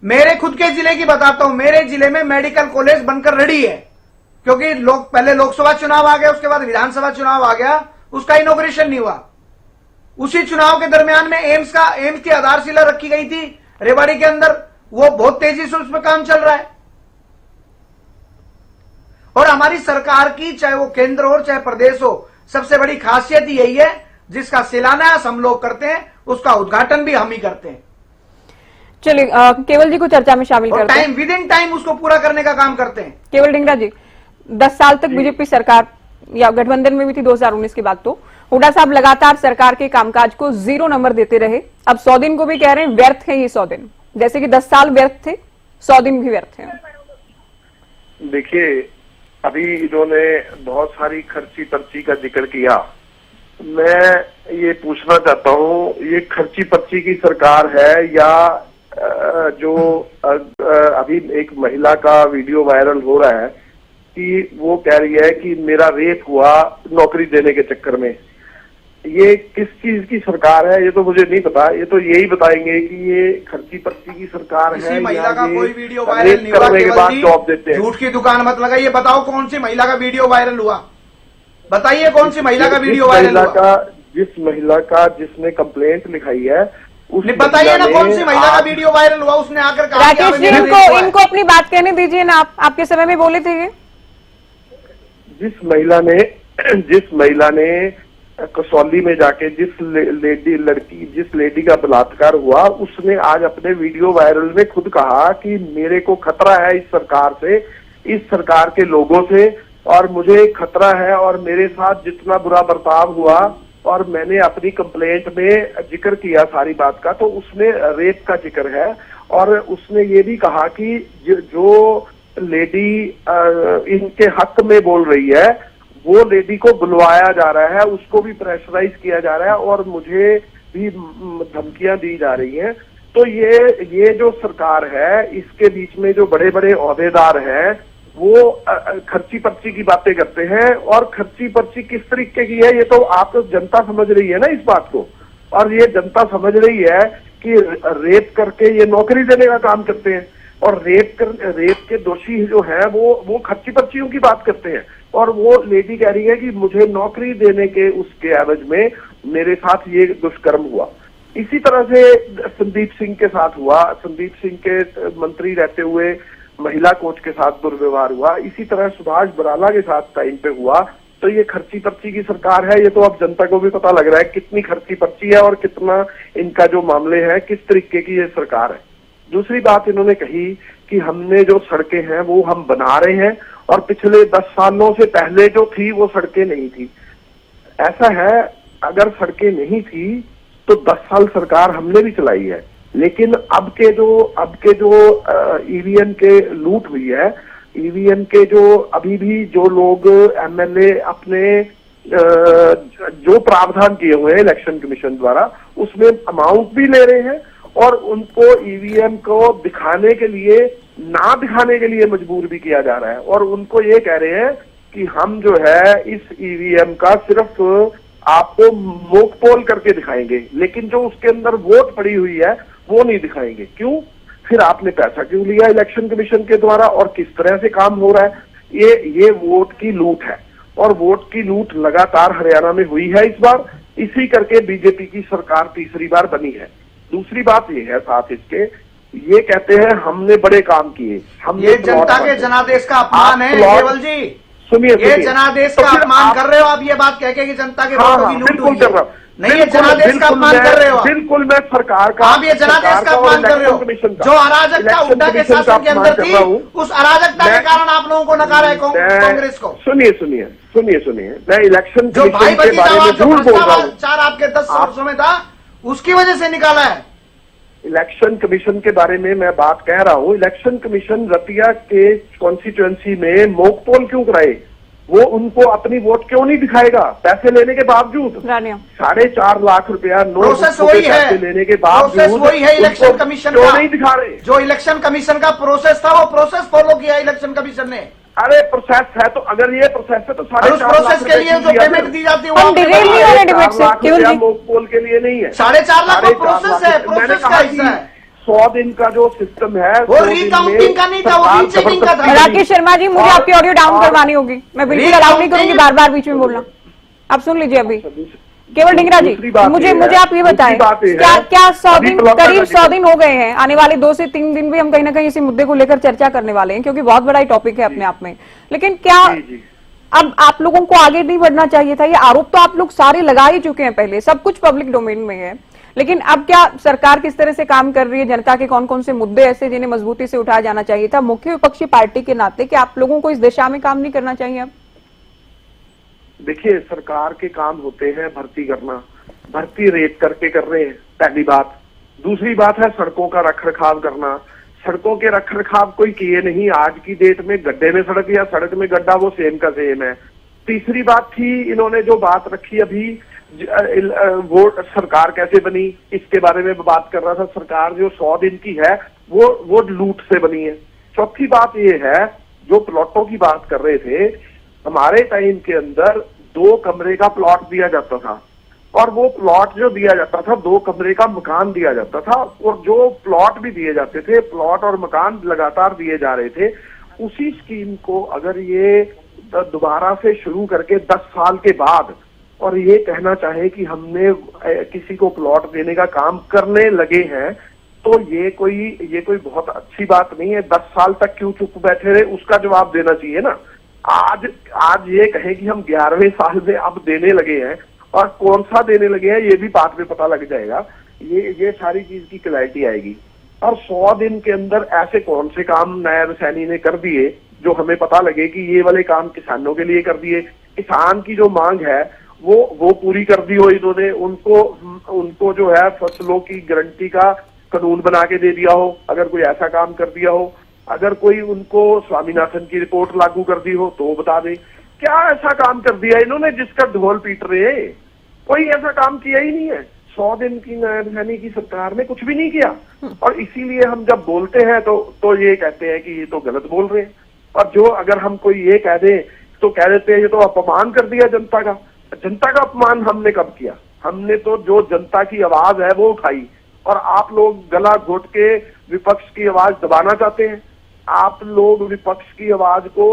मेरे खुद के जिले की बताता हूं, मेरे जिले में मेडिकल कॉलेज बनकर रेडी है, क्योंकि पहले लोकसभा चुनाव आ गया, उसके बाद विधानसभा चुनाव आ गया, उसका इनॉग्रेशन नहीं हुआ। उसी चुनाव के दरमियान में एम्स की आधारशिला रखी गई थी रेवाड़ी के अंदर, वो बहुत तेजी से उसमें काम चल रहा है। और हमारी सरकार की, चाहे वो केंद्र हो चाहे प्रदेश हो, सबसे बड़ी खासियत यही है, जिसका शिलान्यास हम लोग करते हैं उसका उद्घाटन भी हम ही करते हैं। चलिए, केवल जी को चर्चा में शामिल करते हैं। विद इन टाइम उसको पूरा करने का काम करते हैं। केवल ढींगरा जी, 10 साल तक बीजेपी सरकार या गठबंधन में भी थी 2019 के बाद, तो हुड्डा साहब लगातार सरकार के कामकाज को 0 नंबर देते रहे। अब 100 दिन को भी कह रहे हैं व्यर्थ है ये 100 दिन, जैसे कि 10 साल व्यर्थ थे, 100 दिन भी व्यर्थ है। देखिए, अभी इन्होंने बहुत सारी खर्ची पर्ची का जिक्र किया। मैं ये पूछना चाहता हूँ, ये खर्ची पर्ची की सरकार है या जो अभी एक महिला का वीडियो वायरल हो रहा है कि वो कह रही है कि मेरा रेप हुआ नौकरी देने के चक्कर में, ये किस चीज की सरकार है? ये तो मुझे नहीं पता। ये तो यही बताएंगे कि ये खर्ची पर्ची की सरकार है महिला का कोई वीडियो वायरल नहीं हुआ, करने के बाद जॉब देते हैं। झूठ की दुकान मत लगाइए, बताओ कौन सी महिला का वीडियो वायरल हुआ, बताइए कौन सी महिला का वीडियो वायरल हुआ? जिस महिला का जिसने कंप्लेंट लिखाई है, बताइए ना कौन सी महिला का वीडियो वायरल हुआ, उसने आकर कहा। राकेश जी, इनको अपनी बात कहने दीजिए ना, आपके समय में बोले थे ये। जिस महिला ने कसौली में जाके जिस लेडी का बलात्कार हुआ, उसने आज अपने वीडियो वायरल में खुद कहा कि मेरे को खतरा है इस सरकार से, इस सरकार के लोगों से, और मुझे खतरा है और मेरे साथ जितना बुरा बर्ताव हुआ, और मैंने अपनी कंप्लेंट में जिक्र किया सारी बात का, तो उसमें रेप का जिक्र है। और उसने ये भी कहा कि जो लेडी इनके हक में बोल रही है, वो लेडी को बुलवाया जा रहा है, उसको भी प्रेशराइज किया जा रहा है और मुझे भी धमकियां दी जा रही हैं। तो ये जो सरकार है, इसके बीच में जो बड़े बड़े ओहदेदार हैं, वो खर्ची पर्ची की बातें करते हैं। और खर्ची पर्ची किस तरीके की है, ये तो आप तो जनता समझ रही है ना इस बात को। और ये जनता समझ रही है कि रेप करके ये नौकरी देने का काम करते हैं, और रेप के दोषी जो है वो खर्ची पर्चियों की बात करते हैं। और वो लेडी कह रही है कि मुझे नौकरी देने के उसके एवज में मेरे साथ ये दुष्कर्म हुआ। इसी तरह से संदीप सिंह के साथ हुआ, संदीप सिंह के मंत्री रहते हुए महिला कोच के साथ दुर्व्यवहार हुआ। इसी तरह सुभाष बराला के साथ टाइम पे हुआ। तो ये खर्ची पर्ची की सरकार है, ये तो अब जनता को भी पता लग रहा है कितनी खर्ची पर्ची है और कितना इनका जो मामले हैं, किस तरीके की ये सरकार है। दूसरी बात इन्होंने कही कि हमने जो सड़कें हैं वो हम बना रहे हैं और पिछले 10 सालों से पहले जो थी वो सड़कें नहीं थी। ऐसा है, अगर सड़कें नहीं थी तो 10 साल सरकार हमने भी चलाई है, लेकिन अब के जो ईवीएम के लूट हुई है, ईवीएम के जो अभी भी जो लोग एमएलए अपने जो प्रावधान किए हुए हैं इलेक्शन कमीशन द्वारा उसमें अमाउंट भी ले रहे हैं और उनको ईवीएम को दिखाने के लिए, ना दिखाने के लिए मजबूर भी किया जा रहा है। और उनको ये कह रहे हैं कि हम जो है इस ईवीएम का सिर्फ आपको मोक पोल करके दिखाएंगे, लेकिन जो उसके अंदर वोट पड़ी हुई है वो नहीं दिखाएंगे। क्यों? फिर आपने पैसा क्यों लिया इलेक्शन कमीशन के द्वारा और किस तरह से काम हो रहा है? ये वोट की लूट है और वोट की लूट लगातार हरियाणा में हुई है इस बार। इसी करके बीजेपी की सरकार तीसरी बार बनी है। दूसरी बात ये है साथ इसके, ये कहते हैं हमने बड़े काम किए, हमने ये जनता के जनादेश का अपमान है केवल जी। सुनिए, ये जनादेश का अपमान कर रहे हो आप, ये बात कह के कि जनता के वोटों की लूट बिल्कुल कर रहा हूँ। नहीं, ये जनादेश का अपमान कर रहे हो आप। बिल्कुल मैं सरकार का, आप ये जनादेश का अपमान कर रहे हो। जो अराजकता हुड्डा के शासन के अंदर थी, उस अराजकता के कारण आप लोगों को नकारा है कांग्रेस को। सुनिए, मैं इलेक्शन जो भाई के बारे में झूठ बोल रहा हूँ, भ्रष्टाचार आपके 10 वर्षों में था, उसकी वजह से निकाला है। इलेक्शन कमीशन के बारे में मैं बात कह रहा हूँ। इलेक्शन कमीशन रतिया के कॉन्स्टिट्यूएंसी में मॉक पोल क्यों कराए? वो उनको अपनी वोट क्यों नहीं दिखाएगा? पैसे लेने के बावजूद 4.5 लाख रुपया प्रोसेस वही है, पैसे लेने के बावजूद वही है इलेक्शन कमीशन क्यों का। नहीं दिखा रहे? जो इलेक्शन कमीशन का प्रोसेस था वो प्रोसेस फॉलो किया इलेक्शन कमीशन ने। अरे प्रोसेस है तो अगर ये प्रोसेस है तो 4.5 लाख के लिए जो पेमेंट दी जाती है वो मॉक पोल के लिए नहीं है। 4.5 लाख प्रोसेस है, प्रोसेस का हिस्सा है। 100 दिन का जो सिस्टम है वो रीकाउंटिंग का नहीं था, वो रीचेकिंग का था। राकेश शर्मा जी, मुझे आपकी ऑडियो डाउन करवानी होगी, मैं बिल्कुल अलाउ नहीं करूंगी बार बार बीच में बोलना। आप सुन लीजिए अभी। केवल ढिंगरा जी, मुझे आप ये बताएं, क्या 100 दिन, करीब 100 दिन हो गए हैं, आने वाले 2 से 3 दिन भी हम कहीं ना कहीं इसी मुद्दे को लेकर चर्चा करने वाले हैं, क्योंकि बहुत बड़ा टॉपिक है अपने आप में। लेकिन क्या अब आप लोगों को आगे नहीं बढ़ना चाहिए था? ये आरोप तो आप लोग सारे लगा ही चुके हैं पहले, सब कुछ पब्लिक डोमेन में है, लेकिन अब क्या सरकार किस तरह से काम कर रही है? जनता के कौन कौन से मुद्दे ऐसे जिन्हें मजबूती से उठाया जाना चाहिए था? मुख्य विपक्षी पार्टी के नाते कि आप लोगों को इस दिशा में काम नहीं करना चाहिए? अब देखिए, सरकार के काम होते हैं भर्ती करना, भर्ती रेट करके कर रहे हैं, पहली बात। दूसरी बात है सड़कों का रखरखाव करना। सड़कों के रखरखाव कोई किए नहीं। आज की डेट में गड्ढे में सड़क या सड़क में गड्ढा वो सेम का सेम है। तीसरी बात थी, इन्होंने जो बात रखी अभी, वो सरकार कैसे बनी इसके बारे में बात कर रहा था। सरकार जो 100 दिन की है वो लूट से बनी है। चौथी बात ये है, जो प्लॉटों की बात कर रहे थे, हमारे टाइम के अंदर 2 कमरे का प्लॉट दिया जाता था और वो प्लॉट जो दिया जाता था 2 कमरे का मकान दिया जाता था, और जो प्लॉट भी दिए जाते थे, प्लॉट और मकान लगातार दिए जा रहे थे। उसी स्कीम को अगर ये दोबारा से शुरू करके 10 साल के बाद और ये कहना चाहे कि हमने किसी को प्लॉट देने का काम करने लगे हैं, तो ये कोई बहुत अच्छी बात नहीं है। 10 साल तक क्यों चुप बैठे रहे, उसका जवाब देना चाहिए ना। आज ये कहें कि हम 11वें साल में अब देने लगे हैं, और कौन सा देने लगे हैं ये भी बात में पता लग जाएगा। ये सारी चीज की क्लैरिटी आएगी। और 100 दिन के अंदर ऐसे कौन से काम नायब सैनी ने कर दिए जो हमें पता लगे कि ये वाले काम किसानों के लिए कर दिए? किसान की जो मांग है वो पूरी कर दी हो इन्होंने। उनको जो है फसलों की गारंटी का कानून बना के दे दिया हो, अगर कोई ऐसा काम कर दिया हो। अगर कोई उनको स्वामीनाथन की रिपोर्ट लागू कर दी हो तो बता दे। क्या ऐसा काम कर दिया इन्होंने जिसका ढोल पीट रहे? कोई ऐसा काम किया ही नहीं है। 100 दिन की नायब सैनी की सरकार ने कुछ भी नहीं किया, और इसीलिए हम जब बोलते हैं तो ये कहते हैं कि ये तो गलत बोल रहे हैं। और जो अगर हम कोई ये कह दें तो कह देते हैं ये तो अपमान कर दिया जनता का। जनता का अपमान हमने कब किया? हमने तो जो जनता की आवाज है वो उठाई, और आप लोग गला घोट के विपक्ष की आवाज दबाना चाहते हैं। आप लोग विपक्ष की आवाज को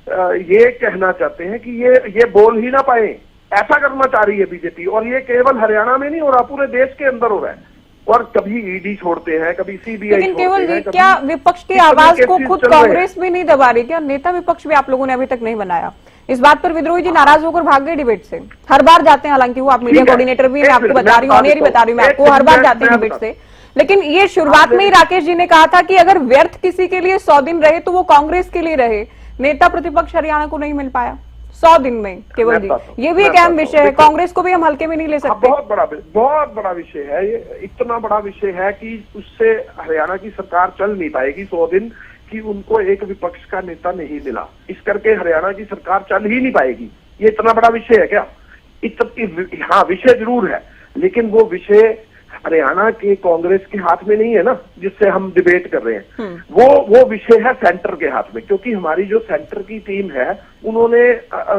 ये कहना चाहते हैं कि ये बोल ही ना पाए। ऐसा करना चाह रही है बीजेपी, और ये केवल हरियाणा में नहीं हो रहा, पूरे देश के अंदर हो रहा है। और कभी ईडी छोड़ते हैं, कभी सीबीआई लेकिन छोड़ते केवल हैं, ये कभी क्या विपक्ष की कितने आवाज को केसेस खुद चल रहे हैं। कांग्रेस भी नहीं दबा रही? क्या नेता विपक्ष भी आप लोगों ने अभी तक नहीं बनाया? इस बात पर विद्रोही जी नाराज होकर भाग गए डिबेट से। हर बार जाते हैं, हालांकि वो आप मीडिया ठीक है। कोऑर्डिनेटर भी, एक मैं आपको मिनट, बता रही हूँ, मैं ऑनियर ही बता रही हूँ मैं एक आपको, हर बार मिनट, जाते हैं मैं डिबेट बता- से। लेकिन ये शुरुआत में ही राकेश जी ने कहा था कि अगर व्यर्थ किसी के लिए 100 दिन रहे तो वो कांग्रेस के लिए रहे। नेता प्रतिपक्ष हरियाणा को नहीं मिल पाया 100 दिन में केवल जी। ये भी एक अहम विषय है, कांग्रेस को भी हम हल्के में नहीं ले सकते। बहुत बड़ा विषय है ये, इतना बड़ा विषय है कि उससे हरियाणा की सरकार चल नहीं पाएगी 100 दिन, कि उनको एक विपक्ष का नेता नहीं मिला, इस करके हरियाणा की सरकार चल ही नहीं पाएगी। ये इतना बड़ा विषय है क्या? हाँ, विषय जरूर है, लेकिन वो विषय हरियाणा के कांग्रेस के हाथ में नहीं है ना, जिससे हम डिबेट कर रहे हैं। वो विषय है सेंटर के हाथ में, क्योंकि हमारी जो सेंटर की टीम है उन्होंने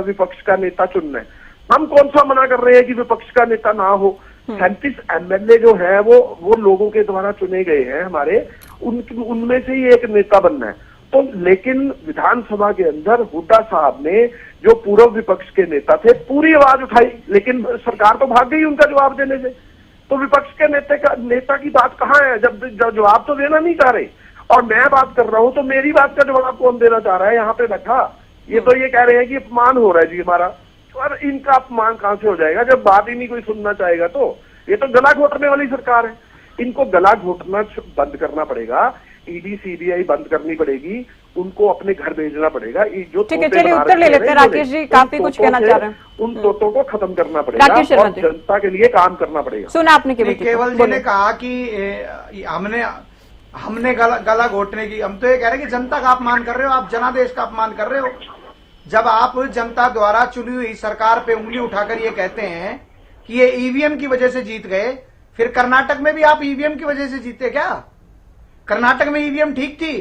विपक्ष का नेता चुनना है। हम कौन सा मना कर रहे हैं कि विपक्ष का नेता ना हो। 37 एमएलए जो है वो लोगों के द्वारा चुने गए हैं हमारे, उनमें से ही एक नेता बनना है। तो लेकिन विधानसभा के अंदर हुड्डा साहब ने, जो पूर्व विपक्ष के नेता थे, पूरी आवाज उठाई, लेकिन सरकार तो भाग गई उनका जवाब देने से। तो विपक्ष के नेता की बात कहाँ है, जब जवाब तो देना नहीं चाह रहे। और मैं बात कर रहा हूं तो मेरी बात का जवाब कौन देना चाह रहा है यहाँ पे बैठा? ये तो ये कह रहे हैं कि अपमान हो रहा है जी हमारा। और इनका अपमान कहां से हो जाएगा जब बात ही नहीं कोई सुनना चाहेगा? तो ये तो गला घोटने वाली सरकार है। इनको गला घोटना बंद करना पड़ेगा, ईडी सीबीआई बंद करनी पड़ेगी, उनको अपने घर भेजना पड़ेगा। जो ठीक है, चलिए उत्तर ले लेते हैं। राकेश जी काफी कुछ कहना चाह रहे हैं। उन तोतों को खत्म करना पड़ेगा और जनता के लिए काम करना पड़ेगा। सुना आपने केवल जी ने कहा कि हमने गला घोटने की, हम तो ये कह रहे हैं कि जनता का अपमान कर रहे हो, आप जनादेश का अपमान कर रहे हो। जब आप जनता द्वारा चुनी हुई सरकार पे उंगली उठाकर ये कहते हैं कि ये ईवीएम की वजह से जीत गए, फिर कर्नाटक में भी आप ईवीएम की वजह से जीते क्या? कर्नाटक में ईवीएम ठीक थी,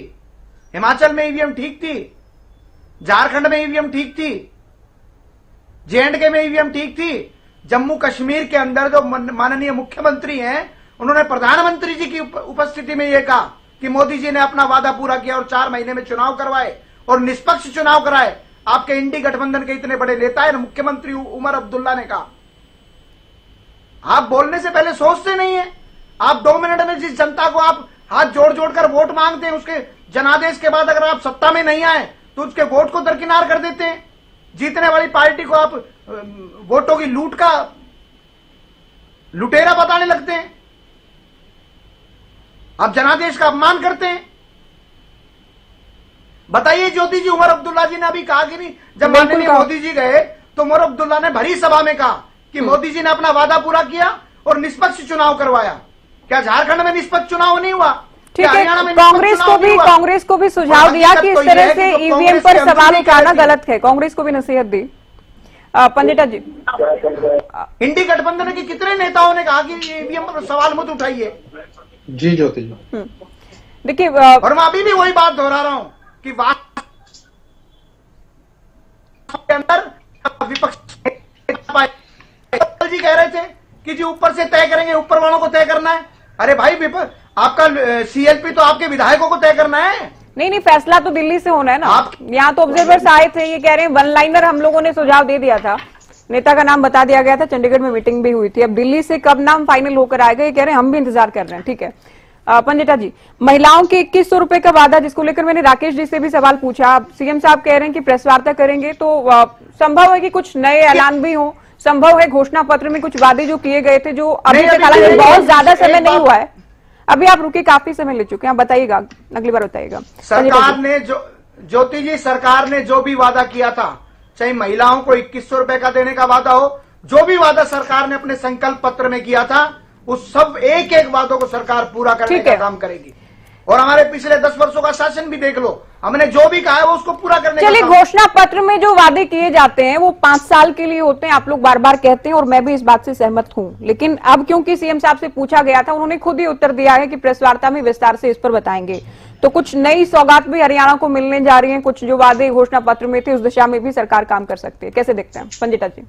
हिमाचल में ईवीएम ठीक थी, झारखंड में ईवीएम ठीक थी, जेएंडके में ईवीएम ठीक थी। जम्मू कश्मीर के अंदर जो माननीय मुख्यमंत्री हैं, उन्होंने प्रधानमंत्री जी की उपस्थिति में यह कहा कि मोदी जी ने अपना वादा पूरा किया और 4 महीने में चुनाव करवाए और निष्पक्ष चुनाव कराए। आपके इंडी गठबंधन के इतने बड़े नेता है, मुख्यमंत्री उमर अब्दुल्ला ने कहा। आप बोलने से पहले सोचते नहीं है। आप 2 मिनट में जिस जनता को आप हाथ जोड़ जोड़ कर वोट मांगते हैं, उसके जनादेश के बाद अगर आप सत्ता में नहीं आए तो उसके वोट को दरकिनार कर देते हैं। जीतने वाली पार्टी को आप वोटों की लूट का लुटेरा बताने लगते हैं। आप जनादेश का अपमान करते हैं। बताइए ज्योति जी, उमर अब्दुल्ला जी ने अभी कहा कि नहीं, जब माननीय मोदी जी गए तो उमर अब्दुल्ला ने भरी सभा में कहा कि मोदी जी ने अपना वादा पूरा किया और निष्पक्ष चुनाव करवाया। क्या झारखंड में निष्पक्ष चुनाव नहीं हुआ? ठीक है, कांग्रेस को भी सुझाव दिया कि इस तरह से ईवीएम पर सवाल उठाना गलत है। कांग्रेस को भी नसीहत दी। पंडिता जी, इंडी गठबंधन के कितने नेताओं ने कहा कि ईवीएम पर सवाल मत उठाइए? जी ज्योति जी, देखिए, और मैं अभी भी वही बात दोहरा रहा हूं कि के अंदर विपक्ष जी कह रहे थे कि जी ऊपर से तय करेंगे, ऊपर वालों को तय करना है। अरे भाई, आपका सीएलपी तो आपके विधायकों को तय करना है। नहीं, फैसला तो दिल्ली से होना है ना। यहाँ तो ऑब्जर्वर्स आए थे, ये कह रहे हैं वन लाइनर हम लोगों ने सुझाव दे दिया था, नेता का नाम बता दिया गया था, चंडीगढ़ में मीटिंग भी हुई थी। अब दिल्ली से कब नाम फाइनल होकर आएगा ये कह रहे हैं, हम भी इंतजार कर रहे हैं। ठीक है पंडिता जी, महिलाओं के 2100 रुपए का वादा, जिसको लेकर मैंने राकेश जी से भी सवाल पूछा। सीएम साहब कह रहे हैं कि प्रेस वार्ता करेंगे, तो संभव है कि कुछ नए ऐलान भी हो, संभव है घोषणा पत्र में कुछ वादे जो किए गए थे, जो अभी तक हालांकि बहुत ज्यादा समय नहीं हुआ है। अभी आप रुके, काफी समय ले चुके हैं, आप बताइएगा, अगली बार बताइएगा। सरकार ने ज्योति जी, सरकार ने जो भी वादा किया था, चाहे महिलाओं को 2100 रुपए का देने का वादा हो, जो भी वादा सरकार ने अपने संकल्प पत्र में किया था, उस सब एक एक वादों को सरकार पूरा करने का काम करेगी। और हमारे पिछले 10 वर्षों का शासन भी देख लो, हमने जो भी कहा है वो उसको पूरा करने का। चलिए, घोषणा पत्र में जो वादे किए जाते हैं वो 5 साल के लिए होते हैं, आप लोग बार बार कहते हैं, और मैं भी इस बात से सहमत हूं। लेकिन अब क्योंकि सीएम साहब से पूछा गया था, उन्होंने खुद ही उत्तर दिया है कि प्रेस वार्ता में विस्तार से इस पर बताएंगे। तो कुछ नई सौगात भी हरियाणा को मिलने जा रही है, कुछ जो वादे घोषणा पत्र में थे उस दिशा में भी सरकार काम कर सकती है। कैसे देखते हैं पंडिता जी?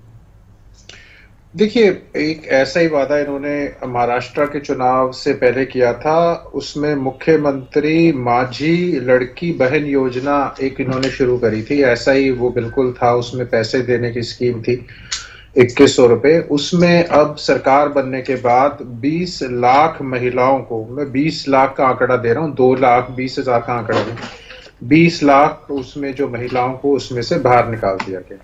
देखिए, एक ऐसा ही वादा इन्होंने महाराष्ट्र के चुनाव से पहले किया था। उसमें मुख्यमंत्री माझी लड़की बहन योजना एक इन्होंने शुरू करी थी, ऐसा ही वो बिल्कुल था, उसमें पैसे देने की स्कीम थी। 2100 रुपए। उसमें अब सरकार बनने के बाद 20 लाख महिलाओं को, मैं 20 लाख का आंकड़ा दे रहा हूँ, 2,20,000 का आंकड़ा नहीं, 20 लाख उसमें जो महिलाओं को उसमें से बाहर निकाल दिया गया।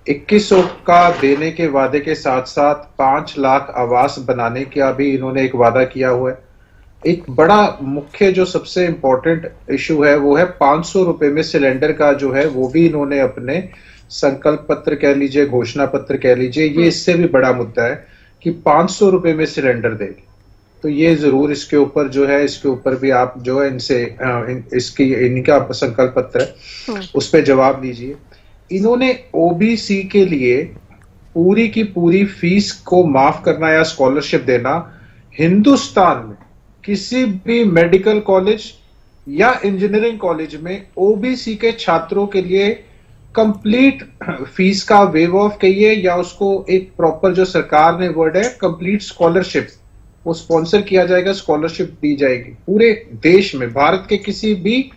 2100 का देने के वादे के साथ साथ 5 लाख आवास बनाने का भी इन्होंने एक वादा किया हुआ है। एक बड़ा मुख्य जो सबसे इंपॉर्टेंट इशू है वो है 500 रुपए में सिलेंडर का जो है वो भी इन्होंने अपने संकल्प पत्र कह लीजिए, घोषणा पत्र कह लीजिए, ये इससे भी बड़ा मुद्दा है कि 500 रुपए में सिलेंडर देंगे। तो ये जरूर इसके ऊपर जो है, इसके ऊपर भी आप जो है इनसे इनका संकल्प पत्र है उस पर जवाब दीजिए। इन्होंने ओबीसी के लिए पूरी की पूरी फीस को माफ करना या स्कॉलरशिप देना, हिंदुस्तान में किसी भी मेडिकल कॉलेज या इंजीनियरिंग कॉलेज में ओबीसी के छात्रों के लिए कंप्लीट फीस का वेव ऑफ कहिए या उसको एक प्रॉपर जो सरकार ने वर्ड है कंप्लीट स्कॉलरशिप, वो स्पॉन्सर किया जाएगा, स्कॉलरशिप दी जाएगी पूरे देश में। भारत के किसी भी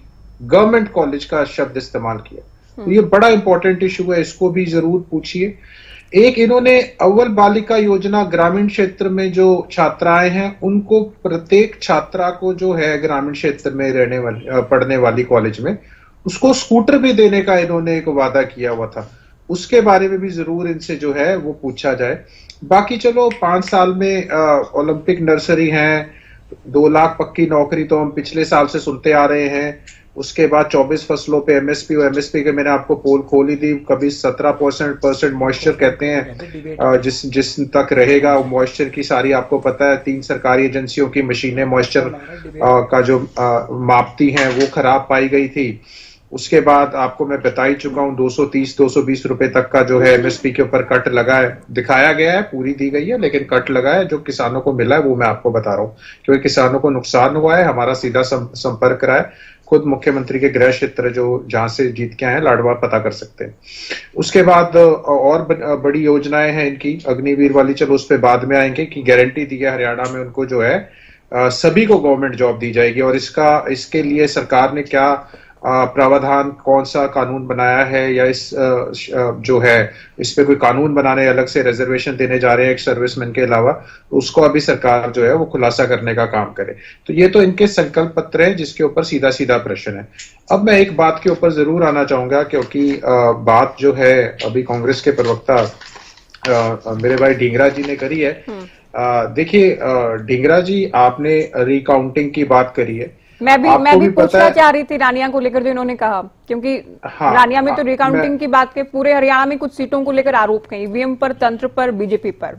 गवर्नमेंट कॉलेज का शब्द इस्तेमाल किया, तो ये बड़ा इंपॉर्टेंट इशू है, इसको भी जरूर पूछिए। एक इन्होंने अव्वल बालिका योजना, ग्रामीण क्षेत्र में जो छात्राएं हैं उनको, प्रत्येक छात्रा को जो है ग्रामीण क्षेत्र में रहने वाली पढ़ने वाली कॉलेज में, उसको स्कूटर भी देने का इन्होंने एक वादा किया हुआ था, उसके बारे में भी जरूर इनसे जो है वो पूछा जाए। बाकी चलो 5 साल में ओलंपिक नर्सरी है, 2 लाख पक्की नौकरी तो हम पिछले साल से सुनते आ रहे हैं। उसके बाद 24 फसलों पे एमएसपी, और एमएसपी के मैंने आपको पोल खोली थी, कभी 17% मॉइस्चर कहते हैं, जिस तक रहेगा मॉइस्चर की सारी आपको पता है, 3 सरकारी एजेंसियों की मशीनें मॉइस्चर का जो मापती हैं वो खराब पाई गई थी। उसके बाद आपको मैं बता ही चुका हूं 230-220 रुपए तक का जो है एमएसपी के ऊपर कट लगा है, दिखाया गया है, पूरी दी गई है, लेकिन कट लगा है। जो किसानों को मिला है वो मैं आपको बता रहा हूं, क्योंकि किसानों को नुकसान हुआ है। हमारा सीधा संपर्क रहा है, खुद मुख्यमंत्री के गृह क्षेत्र जो जहां से जीत के आए हैं लाडवार पता कर सकते हैं। उसके बाद और बड़ी योजनाएं हैं इनकी, अग्निवीर वाली, चलो उस पर बाद में आएंगे, कि गारंटी दी है हरियाणा में उनको जो है सभी को गवर्नमेंट जॉब दी जाएगी। और इसके लिए सरकार ने क्या प्रावधान, कौन सा कानून बनाया है, या जो है इस पे कोई कानून बनाने, अलग से रिजर्वेशन देने जा रहे हैं एक सर्विसमैन के अलावा, उसको अभी सरकार जो है वो खुलासा करने का काम करे। तो ये तो इनके संकल्प पत्र है जिसके ऊपर सीधा सीधा प्रश्न है। अब मैं एक बात के ऊपर जरूर आना चाहूंगा, क्योंकि बात जो है अभी कांग्रेस के प्रवक्ता मेरे भाई ढींगरा जी ने करी है। देखिए ढींगरा जी, आपने रिकाउंटिंग की बात करी है, मैं भी पूछना चाह रही थी रानिया को लेकर जो इन्होंने कहा, क्योंकि रानिया में तो रिकाउंटिंग की बात के पूरे हरियाणा में कुछ सीटों को लेकर आरोप कहीं, ईवीएम पर, तंत्र पर, बीजेपी पर।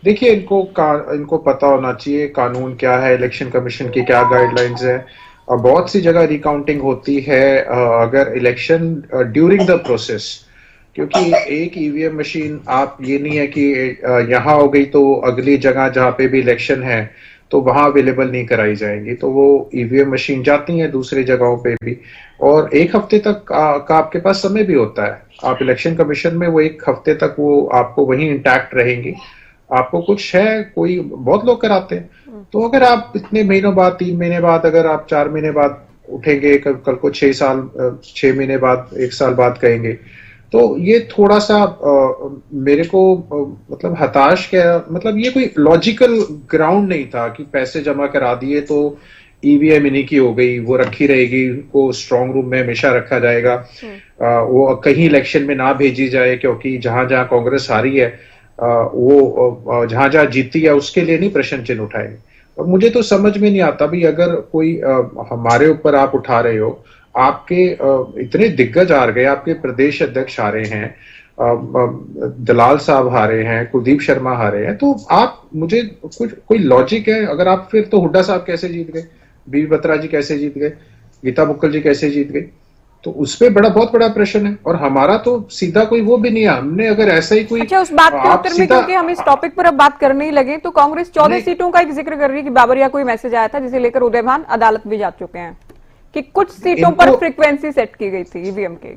देखिए इनको पता होना चाहिए कानून क्या है, इलेक्शन कमीशन की क्या गाइडलाइंस है। और बहुत सी जगह रिकाउंटिंग होती है अगर इलेक्शन ड्यूरिंग द प्रोसेस, क्योंकि एक ईवीएम मशीन, आप ये नहीं है कि यहाँ हो गई तो अगली जगह जहाँ पे भी इलेक्शन है तो वहां अवेलेबल नहीं कराई जाएंगी, तो वो ईवीएम मशीन जाती है दूसरी जगहों पे भी, और 1 हफ्ते तक का आपके पास समय भी होता है। आप इलेक्शन कमीशन में वो 1 हफ्ते तक वो आपको वहीं इंटैक्ट रहेंगी। आपको कुछ है, कोई बहुत लोग कराते हैं, तो अगर आप इतने महीनों बाद, 3 महीने बाद, अगर आप 4 महीने बाद उठेंगे, कल को 6 महीने बाद, 1 साल बाद कहेंगे, तो ये थोड़ा सा मेरे को मतलब हताश, क्या मतलब ये कोई लॉजिकल ग्राउंड नहीं था कि पैसे जमा करा दिए तो ईवीएम इन्हीं की हो गई, वो रखी रहेगी, वो स्ट्रांग रूम में हमेशा रखा जाएगा, वो कहीं इलेक्शन में ना भेजी जाए, क्योंकि जहां जहां कांग्रेस हारी है वो जहां जहां जीती है उसके लिए नहीं प्रश्न चिन्ह उठाएंगे। और मुझे तो समझ में नहीं आता भी, अगर कोई हमारे ऊपर आप उठा रहे हो, आपके इतने दिग्गज हार गए, आपके प्रदेश अध्यक्ष हारे हैं, दलाल साहब हारे हैं, कुलदीप शर्मा हारे हैं, तो आप मुझे कोई लॉजिक है? अगर आप फिर तो हुड्डा साहब कैसे जीत गए, बीवी बत्रा जी कैसे जीत गए, गीता मुक्कल जी कैसे जीत गई, तो उस पे बहुत बड़ा प्रश्न है। और हमारा तो सीधा कोई वो भी नहीं है, हमने अगर ऐसा ही कोई, अच्छा, उस बात के उत्तर में, क्योंकि हम इस टॉपिक पर अब बात करने ही लगे, तो कांग्रेस 14 सीटों का एक जिक्र कर रही है कि बाबरिया कोई मैसेज आया था जिसे लेकर उदयभान अदालत भी जा चुके हैं कि कुछ सीटों पर फ्रीक्वेंसी सेट की गई थी ईवीएम के।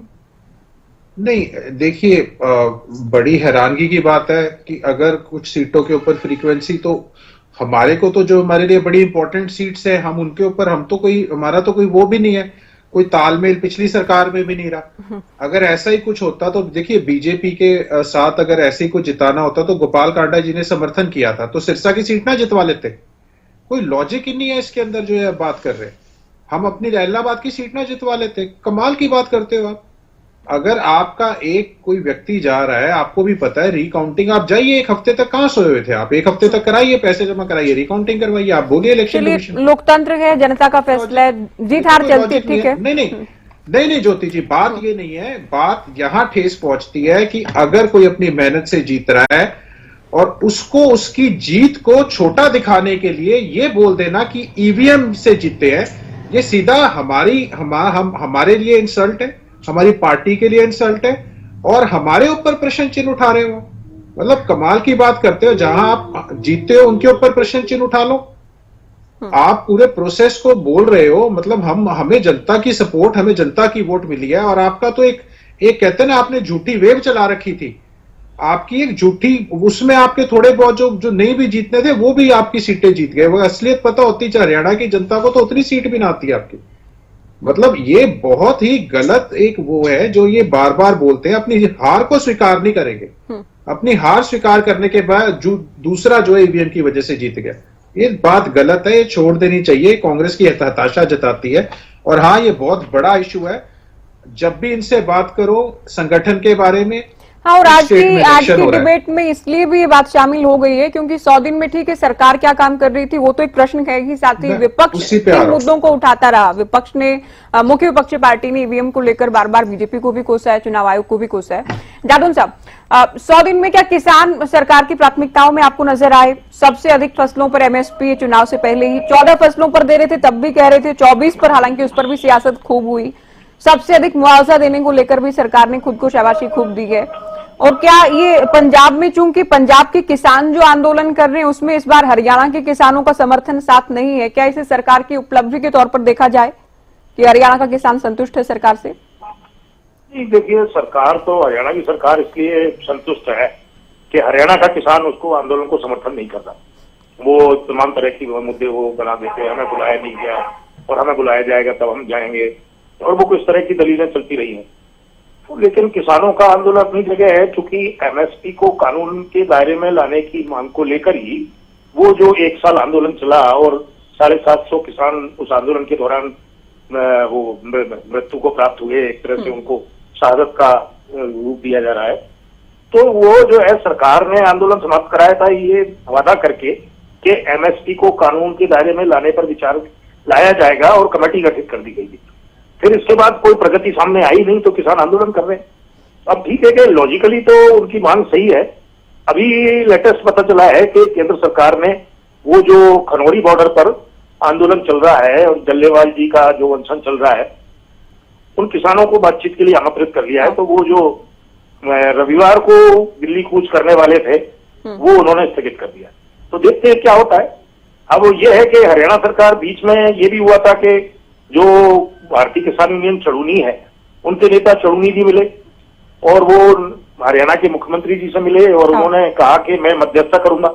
नहीं, देखिए बड़ी हैरानगी की बात है कि अगर कुछ सीटों के ऊपर फ्रीक्वेंसी, तो हमारे को तो जो हमारे लिए बड़ी इंपॉर्टेंट सीट्स है, हम उनके ऊपर, हमारा तो कोई वो भी नहीं है। कोई तालमेल पिछली सरकार में भी नहीं रहा। अगर ऐसा ही कुछ होता तो देखिए, बीजेपी के साथ अगर ऐसे ही कुछ जिताना होता तो गोपाल कांडा जी ने समर्थन किया था तो सिरसा की सीट ना जितवा लेते। कोई लॉजिक ही नहीं है इसके अंदर जो है बात कर रहे हैं। हम अपनी इलाहाबाद की सीट ना जितवा लेते। कमाल की बात करते हो आप। अगर आपका एक कोई व्यक्ति जा रहा है, आपको भी पता है रिकाउंटिंग, आप जाइए, एक हफ्ते तक कहां सोए हुए थे आप? एक हफ्ते तक कराइए, पैसे जमा कराइए, रिकाउंटिंग करवाइए, आप बोलिए इलेक्शन कमीशन। लोकतंत्र है, जनता का फैसला है, जीत हार चलती है, ठीक है। नहीं ज्योति जी, बात ये नहीं है। बात यहां ठेस पहुंचती है कि अगर कोई अपनी मेहनत से जीत रहा है और उसको उसकी जीत को छोटा दिखाने के लिए ये बोल देना कि ईवीएम से जीते हैं, ये सीधा हमारे लिए इंसल्ट है, हमारी पार्टी के लिए इंसल्ट है और हमारे ऊपर प्रश्न चिन्ह उठा रहे हो। मतलब कमाल की बात करते हो। जहां आप जीतते हो उनके ऊपर प्रश्न चिन्ह उठा लो। आप पूरे प्रोसेस को बोल रहे हो, मतलब हमें जनता की सपोर्ट, हमें जनता की वोट मिली है और आपका तो एक कहते हैं ना, आपने झूठी वेव चला रखी थी। आपकी एक झूठी, उसमें आपके थोड़े बहुत जो नहीं भी जीतने थे वो भी आपकी सीटें जीत गए। वो असलियत पता होती, चाहे हरियाणा की जनता को तो उतनी सीट भी ना आती आपकी। मतलब ये बहुत ही गलत एक वो है जो ये बार बार बोलते हैं, अपनी हार को स्वीकार नहीं करेंगे। अपनी हार स्वीकार करने के बाद जो दूसरा जो है ईवीएम की वजह से जीत गया, ये बात गलत है, ये छोड़ देनी चाहिए। कांग्रेस की हताशा जताती है। और हाँ, ये बहुत बड़ा इशू है। जब भी इनसे बात करो संगठन के बारे में, हाँ, और आज की डिबेट में इसलिए भी ये बात शामिल हो गई है क्योंकि 100 दिन में ठीक है सरकार क्या काम कर रही थी वो तो एक प्रश्न है ही, साथ ही विपक्ष इन मुद्दों को उठाता रहा। विपक्ष ने, मुख्य विपक्षी पार्टी ने ईवीएम को लेकर बार बार बीजेपी को भी कोसा है, चुनाव आयोग को भी कोसा है। जादौन साहब, 100 दिन में क्या किसान सरकार की प्राथमिकताओं में आपको नजर आए? सबसे अधिक फसलों पर एमएसपी चुनाव से पहले ही 14 फसलों पर दे रहे थे, तब भी कह रहे थे 24 पर, हालांकि उस पर भी सियासत खूब हुई। सबसे अधिक मुआवजा देने को लेकर भी सरकार ने खुद को शाबाशी खूब दी है। और क्या ये पंजाब में, चूंकि पंजाब के किसान जो आंदोलन कर रहे हैं उसमें इस बार हरियाणा के किसानों का समर्थन साथ नहीं है, क्या इसे सरकार की उपलब्धि के तौर पर देखा जाए कि हरियाणा का किसान संतुष्ट है सरकार से? देखिए, सरकार तो, हरियाणा की सरकार इसलिए संतुष्ट है कि हरियाणा का किसान उसको आंदोलन को समर्थन नहीं करता। वो तमाम तरह की मुद्दे वो बना देते हैं, हमें बुलाया नहीं गया और हमें बुलाया जाएगा तब हम जाएंगे, और वो कुछ तरह की दलीलें चलती रही हैं। तो लेकिन किसानों का आंदोलन अपनी जगह है, क्योंकि एमएसपी को कानून के दायरे में लाने की मांग को लेकर ही वो जो 1 साल आंदोलन चला और 750 किसान उस आंदोलन के दौरान वो मृत्यु को प्राप्त हुए, एक तरह से उनको शहादत का रूप दिया जा रहा है। तो वो जो है, सरकार ने आंदोलन समाप्त कराया था ये वादा करके कि एमएसपी को कानून के दायरे में लाने पर विचार लाया जाएगा और कमेटी गठित कर दी गई थी। फिर इसके बाद कोई प्रगति सामने आई नहीं तो किसान आंदोलन कर रहे हैं। अब ठीक है कि लॉजिकली तो उनकी मांग सही है। अभी लेटेस्ट पता चला है कि केंद्र सरकार ने वो जो खनौरी बॉर्डर पर आंदोलन चल रहा है और डल्लेवाल जी का जो अनशन चल रहा है, उन किसानों को बातचीत के लिए आमंत्रित कर लिया है। तो वो जो रविवार को दिल्ली कूच करने वाले थे वो उन्होंने स्थगित कर दिया। तो देखते हैं क्या होता है। अब ये है कि हरियाणा सरकार, बीच में ये भी हुआ था कि जो भारतीय किसान यूनियन चढ़ूनी है उनके नेता चढ़ूनी जी मिले और वो हरियाणा के मुख्यमंत्री जी से मिले और उन्होंने कहा कि मैं मध्यस्थता करूंगा।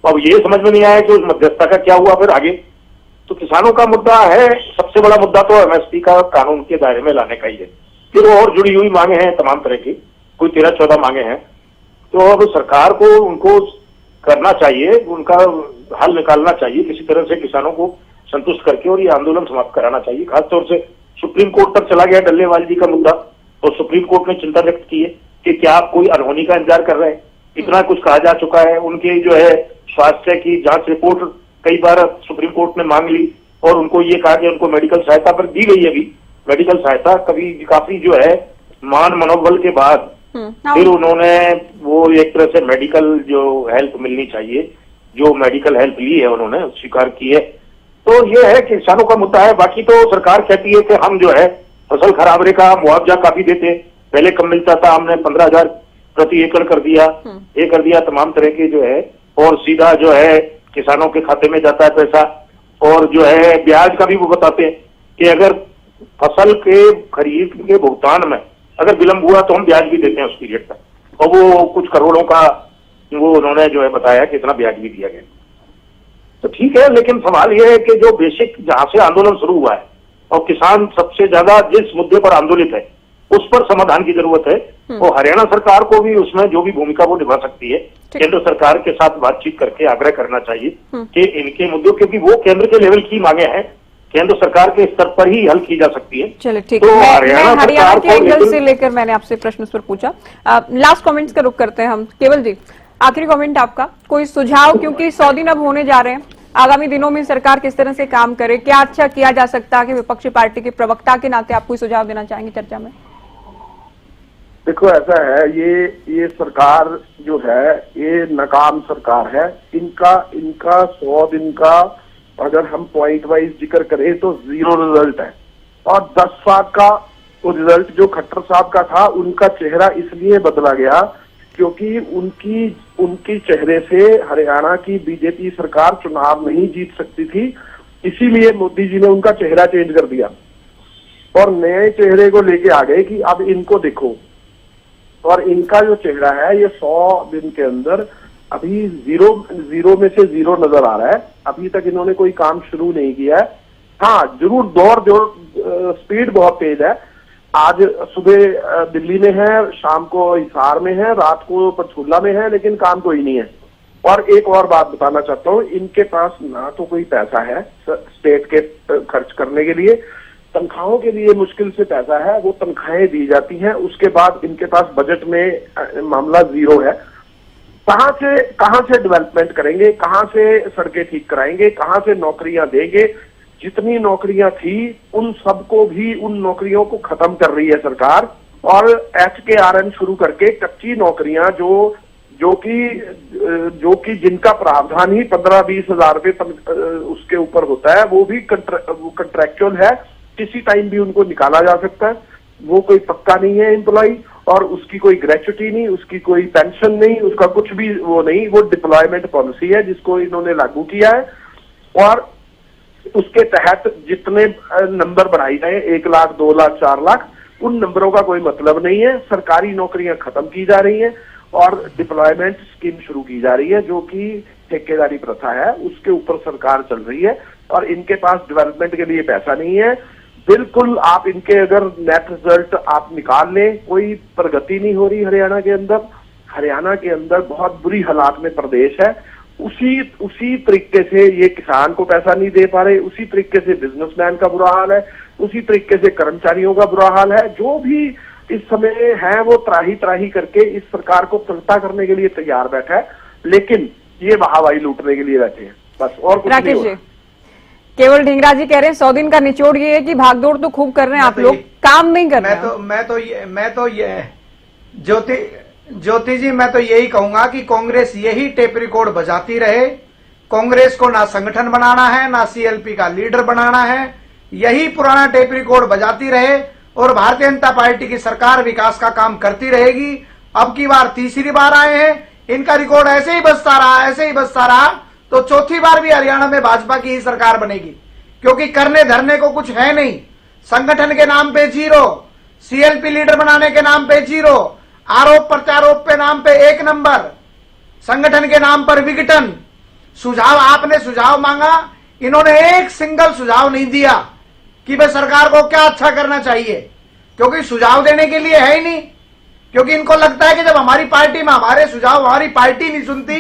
अब ये समझ में नहीं आया कि उस मध्यस्थता का क्या हुआ फिर आगे। तो किसानों का मुद्दा है, सबसे बड़ा मुद्दा तो एमएसपी का कानून के दायरे में लाने का ही है। फिर और जुड़ी हुई मांगे हैं तमाम तरह की, कोई 13-14 मांगे हैं। तो अब सरकार को उनको करना चाहिए, उनका हल निकालना चाहिए किसी तरह से, किसानों को संतुष्ट करके, और ये आंदोलन समाप्त कराना चाहिए। खासतौर से सुप्रीम कोर्ट तक चला गया डल्लेवाल जी का मुद्दा, और सुप्रीम कोर्ट ने चिंता व्यक्त की है कि क्या आप कोई अनहोनी का इंतजार कर रहे हैं। इतना कुछ कहा जा चुका है। उनके जो है स्वास्थ्य की जांच रिपोर्ट कई बार सुप्रीम कोर्ट ने मांग ली और उनको ये कहा कि उनको मेडिकल सहायता पर दी गई है। अभी मेडिकल सहायता कभी काफी जो है मान मनोबल के बाद फिर उन्होंने वो एक तरह से मेडिकल जो हेल्प मिलनी चाहिए, जो मेडिकल हेल्प ली है उन्होंने स्वीकार की है। तो ये है कि किसानों का मुद्दा है। बाकी तो सरकार कहती है कि हम जो है फसल खराबे का मुआवजा काफी देते, पहले कम मिलता था, हमने 15,000 प्रति एकड़ कर दिया, ये कर दिया, तमाम तरह के जो है, और सीधा जो है किसानों के खाते में जाता है पैसा। और जो है ब्याज का भी वो बताते हैं कि अगर फसल के खरीद के भुगतान में अगर विलंब हुआ तो हम ब्याज भी देते हैं उस पीरियड तक, और वो कुछ करोड़ों का वो उन्होंने जो है बताया कि इतना ब्याज भी दिया गया। तो ठीक है, लेकिन सवाल यह है कि जो बेसिक जहां से आंदोलन शुरू हुआ है और किसान सबसे ज्यादा जिस मुद्दे पर आंदोलित है उस पर समाधान की जरूरत है। और हरियाणा सरकार को भी उसमें जो भी भूमिका वो निभा सकती है, केंद्र सरकार के साथ बातचीत करके आग्रह करना चाहिए कि इनके मुद्दों, क्योंकि वो केंद्र के लेवल की मांगे हैं, केंद्र सरकार के स्तर पर ही हल की जा सकती है। चलिए ठीक तो है, मैं हरियाणा हरियाणा के सरकार को एंगल से लेकर मैंने आपसे प्रश्न उस पर पूछा। लास्ट कमेंट्स का रुख करते हैं हम। केवल जी, आखिरी कमेंट आपका, कोई सुझाव, क्योंकि 100 दिन अब होने जा रहे हैं, आगामी दिनों में सरकार किस तरह से काम करे, क्या अच्छा किया जा सकता है कि विपक्षी पार्टी के प्रवक्ता के नाते आप कोई सुझाव देना चाहेंगे चर्चा में? देखो ऐसा है, ये सरकार जो है ये नाकाम सरकार है। इनका 100 दिन का अगर हम पॉइंट वाइज जिक्र करें तो 0 रिजल्ट है। और 10 साल का वो रिजल्ट जो खट्टर साहब का था, उनका चेहरा इसलिए बदला गया क्योंकि उनकी चेहरे से हरियाणा की बीजेपी सरकार चुनाव नहीं जीत सकती थी, इसीलिए मोदी जी ने उनका चेहरा चेंज कर दिया और नए चेहरे को लेके आ गए कि अब इनको देखो। और इनका जो चेहरा है ये 100 दिन के अंदर अभी जीरो में से 0 नजर आ रहा है। अभी तक इन्होंने कोई काम शुरू नहीं किया है। हाँ जरूर दौड़ स्पीड बहुत तेज है। आज सुबह दिल्ली में है, शाम को हिसार में है, रात को पंचकूला में है, लेकिन काम कोई नहीं है। और एक और बात बताना चाहता हूँ, इनके पास ना तो कोई पैसा है स्टेट के खर्च करने के लिए, तनख्वाहों के लिए मुश्किल से पैसा है, वो तनख्वाहें दी जाती हैं, उसके बाद इनके पास बजट में मामला 0 है। कहां से डेवलपमेंट करेंगे, कहां से सड़कें ठीक कराएंगे, कहां से नौकरियां देंगे। जितनी नौकरियां थी उन सबको भी, उन नौकरियों को खत्म कर रही है सरकार और HKRN शुरू करके कच्ची नौकरियां जो कि जिनका प्रावधान ही 15-20 हजार रुपए उसके ऊपर होता है, वो भी कंट्रैक्चुअल है, किसी टाइम भी उनको निकाला जा सकता है। वो कोई पक्का नहीं है एम्प्लॉय और उसकी कोई ग्रेच्युटी नहीं, उसकी कोई पेंशन नहीं, उसका कुछ भी वो नहीं। वो डिप्लॉयमेंट पॉलिसी है जिसको इन्होंने लागू किया है और उसके तहत जितने नंबर बढ़ाई गए 1 लाख, 2 लाख, 4 लाख, उन नंबरों का कोई मतलब नहीं है। सरकारी नौकरियां खत्म की जा रही हैं और डिप्लॉयमेंट स्कीम शुरू की जा रही है जो कि ठेकेदारी प्रथा है, उसके ऊपर सरकार चल रही है और इनके पास डेवलपमेंट के लिए पैसा नहीं है। बिल्कुल आप इनके अगर नेट रिजल्ट आप निकाल लें, कोई प्रगति नहीं हो रही हरियाणा के अंदर। हरियाणा के अंदर बहुत बुरी हालात में प्रदेश है। उसी तरीके से ये किसान को पैसा नहीं दे पा रहे, उसी तरीके से बिजनेसमैन का बुरा हाल है, उसी तरीके से कर्मचारियों का बुरा हाल है। जो भी इस समय है वो त्राही करके इस सरकार को पलटा करने के लिए तैयार बैठा है, लेकिन ये वाहवाही लूटने के लिए बैठे हैं बस, और कुछ नहीं हो रहा। केवल ढींगरा जी कह रहे हैं 100 दिन का निचोड़ ये है कि भागदौड़ तो खूब कर रहे हैं आप लोग, काम नहीं कर रहे हैं। मैं तो ये ज्योति जी, मैं तो यही कहूंगा कि कांग्रेस यही टेप रिकॉर्ड बजाती रहे। कांग्रेस को ना संगठन बनाना है, ना CLP का लीडर बनाना है, यही पुराना टेप रिकॉर्ड बजाती रहे और भारतीय जनता पार्टी की सरकार विकास का काम करती रहेगी। अब की बार तीसरी बार आए हैं, इनका रिकॉर्ड ऐसे ही बजता रहा तो चौथी बार भी हरियाणा में भाजपा की ही सरकार बनेगी, क्योंकि करने धरने को कुछ है नहीं। संगठन के नाम पे 0, CLP लीडर बनाने के नाम पे 0, आरोप प्रत्यारोप पे नाम पे 1 नंबर, संगठन के नाम पर विघटन। सुझाव आपने सुझाव मांगा, इन्होंने एक सिंगल सुझाव नहीं दिया कि भाई सरकार को क्या अच्छा करना चाहिए, क्योंकि सुझाव देने के लिए है ही नहीं। क्योंकि इनको लगता है कि जब हमारी पार्टी में हमारे सुझाव हमारी पार्टी नहीं सुनती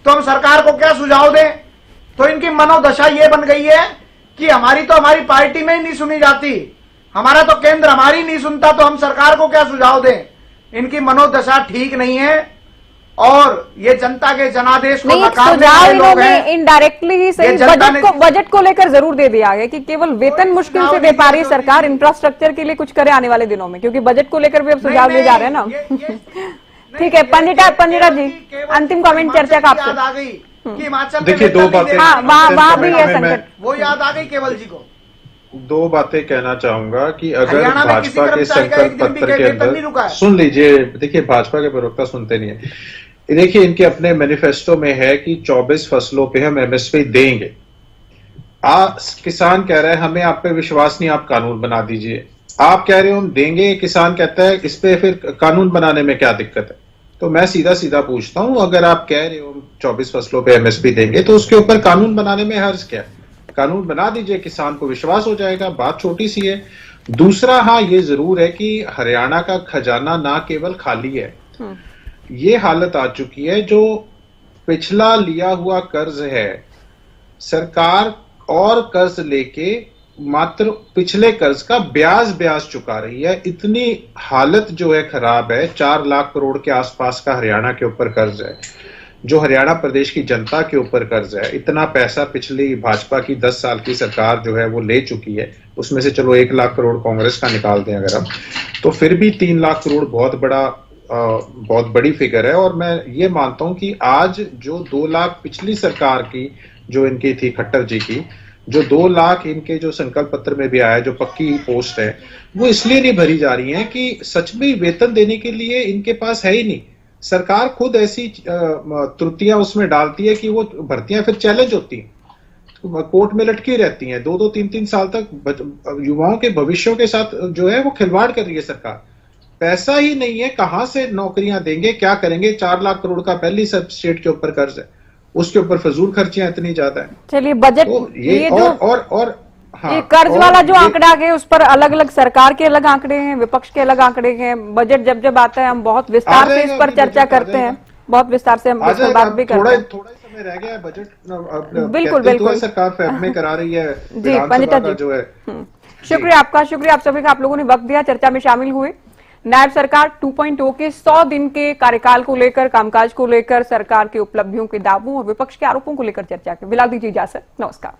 तो हम सरकार को क्या सुझाव दें। तो इनकी मनोदशा ये बन गई है कि हमारी पार्टी में ही नहीं सुनी जाती, हमारा तो केंद्र हमारी नहीं सुनता, तो हम सरकार को क्या सुझाव दें। इनकी मनोदशा ठीक नहीं है और ये जनता के जनादेश को नकारने वाले लोग हैं। इनडायरेक्टली ही सही बजट को लेकर जरूर दे दिया है कि केवल वेतन मुश्किल से दे पा रही है सरकार, इंफ्रास्ट्रक्चर के लिए कुछ करे आने वाले दिनों में, क्योंकि बजट को लेकर भी अब सुझाव दिए जा रहे हैं ना। ठीक है पंडिता जी, अंतिम कमेंट चर्चा का आपसे। याद आ गई कि हिमाचल देखिए 2 बातें, वहां भी है संकट, वो याद आ गई केवल जी को। 2 बातें कहना चाहूंगा कि अगर भाजपा के संकल्प पत्र के अंदर, सुन लीजिए, देखिए भाजपा के प्रवक्ता सुनते नहीं है। देखिए इनके अपने मैनिफेस्टो में है कि 24 फसलों पे हम MSP देंगे। किसान कह रहे हैं हमें आप पे विश्वास नहीं, आप कानून बना दीजिए। आप कह रहे हो हम देंगे, किसान कहता है इस पे फिर कानून बनाने में क्या दिक्कत है। तो मैं सीधा पूछता हूं, अगर आप कह रहे हो 24 फसलों पे MSP देंगे तो उसके ऊपर कानून बनाने में हर्ज क्या है? कानून बना दीजिए, किसान को विश्वास हो जाएगा, बात छोटी सी है। दूसरा, हाँ ये जरूर है कि हरियाणा का खजाना ना केवल खाली है, ये हालत आ चुकी है, जो पिछला लिया हुआ कर्ज है, सरकार और कर्ज लेके मात्र पिछले कर्ज का ब्याज चुका रही है। इतनी हालत जो है खराब है। 4 लाख करोड़ के आसपास का हरियाणा के ऊपर कर्ज है, जो हरियाणा प्रदेश की जनता के ऊपर कर्ज है। इतना पैसा पिछली भाजपा की 10 साल की सरकार जो है वो ले चुकी है। उसमें से चलो 1 लाख करोड़ कांग्रेस का निकाल दें अगर हम, तो फिर भी 3 लाख करोड़ बहुत बड़ी फिगर है। और मैं ये मानता हूं कि आज जो 2 लाख पिछली सरकार की जो इनकी थी खट्टर जी की, जो 2 लाख इनके जो संकल्प पत्र में भी आया, जो पक्की पोस्ट है, वो इसलिए नहीं भरी जा रही हैं कि सच में वेतन देने के लिए इनके पास है ही नहीं। सरकार खुद ऐसी त्रुटियां उसमें डालती है कि वो भर्तियां फिर चैलेंज होती हैं, कोर्ट में लटकी रहती हैं। 2-2, 3-3 साल तक युवाओं के भविष्यों के साथ जो है वो खिलवाड़ कर रही है सरकार। पैसा ही नहीं है, कहां से नौकरियां देंगे, क्या करेंगे? 4 लाख करोड़ का पहली सब स्टेट के ऊपर कर्ज है, उसके ऊपर फजूल खर्चियां इतनी ज्यादा है। चलिए, बजट तो ये हाँ, ये कर्ज वाला जो आंकड़ा है उस पर अलग अलग सरकार के अलग आंकड़े हैं, विपक्ष के अलग आंकड़े हैं। बजट जब आता है हम बहुत विस्तार से इस पर चर्चा करते हैं, बहुत विस्तार से हम इस पर बात भी करते हैं। थोड़ा समय रह गया है, बजट बिल्कुल सरकार फेब में करा रही है जी पंडिता जी, जो है। शुक्रिया आपका, शुक्रिया आप सभी का, आप लोगों ने वक्त दिया, चर्चा में शामिल हुए। नायब सरकार 2.0 के 100 दिन के कार्यकाल को लेकर, कामकाज को लेकर, सरकार की उपलब्धियों के दावों और विपक्ष के आरोपों को लेकर चर्चा की। बिला दीजिए इजाजत, नमस्कार।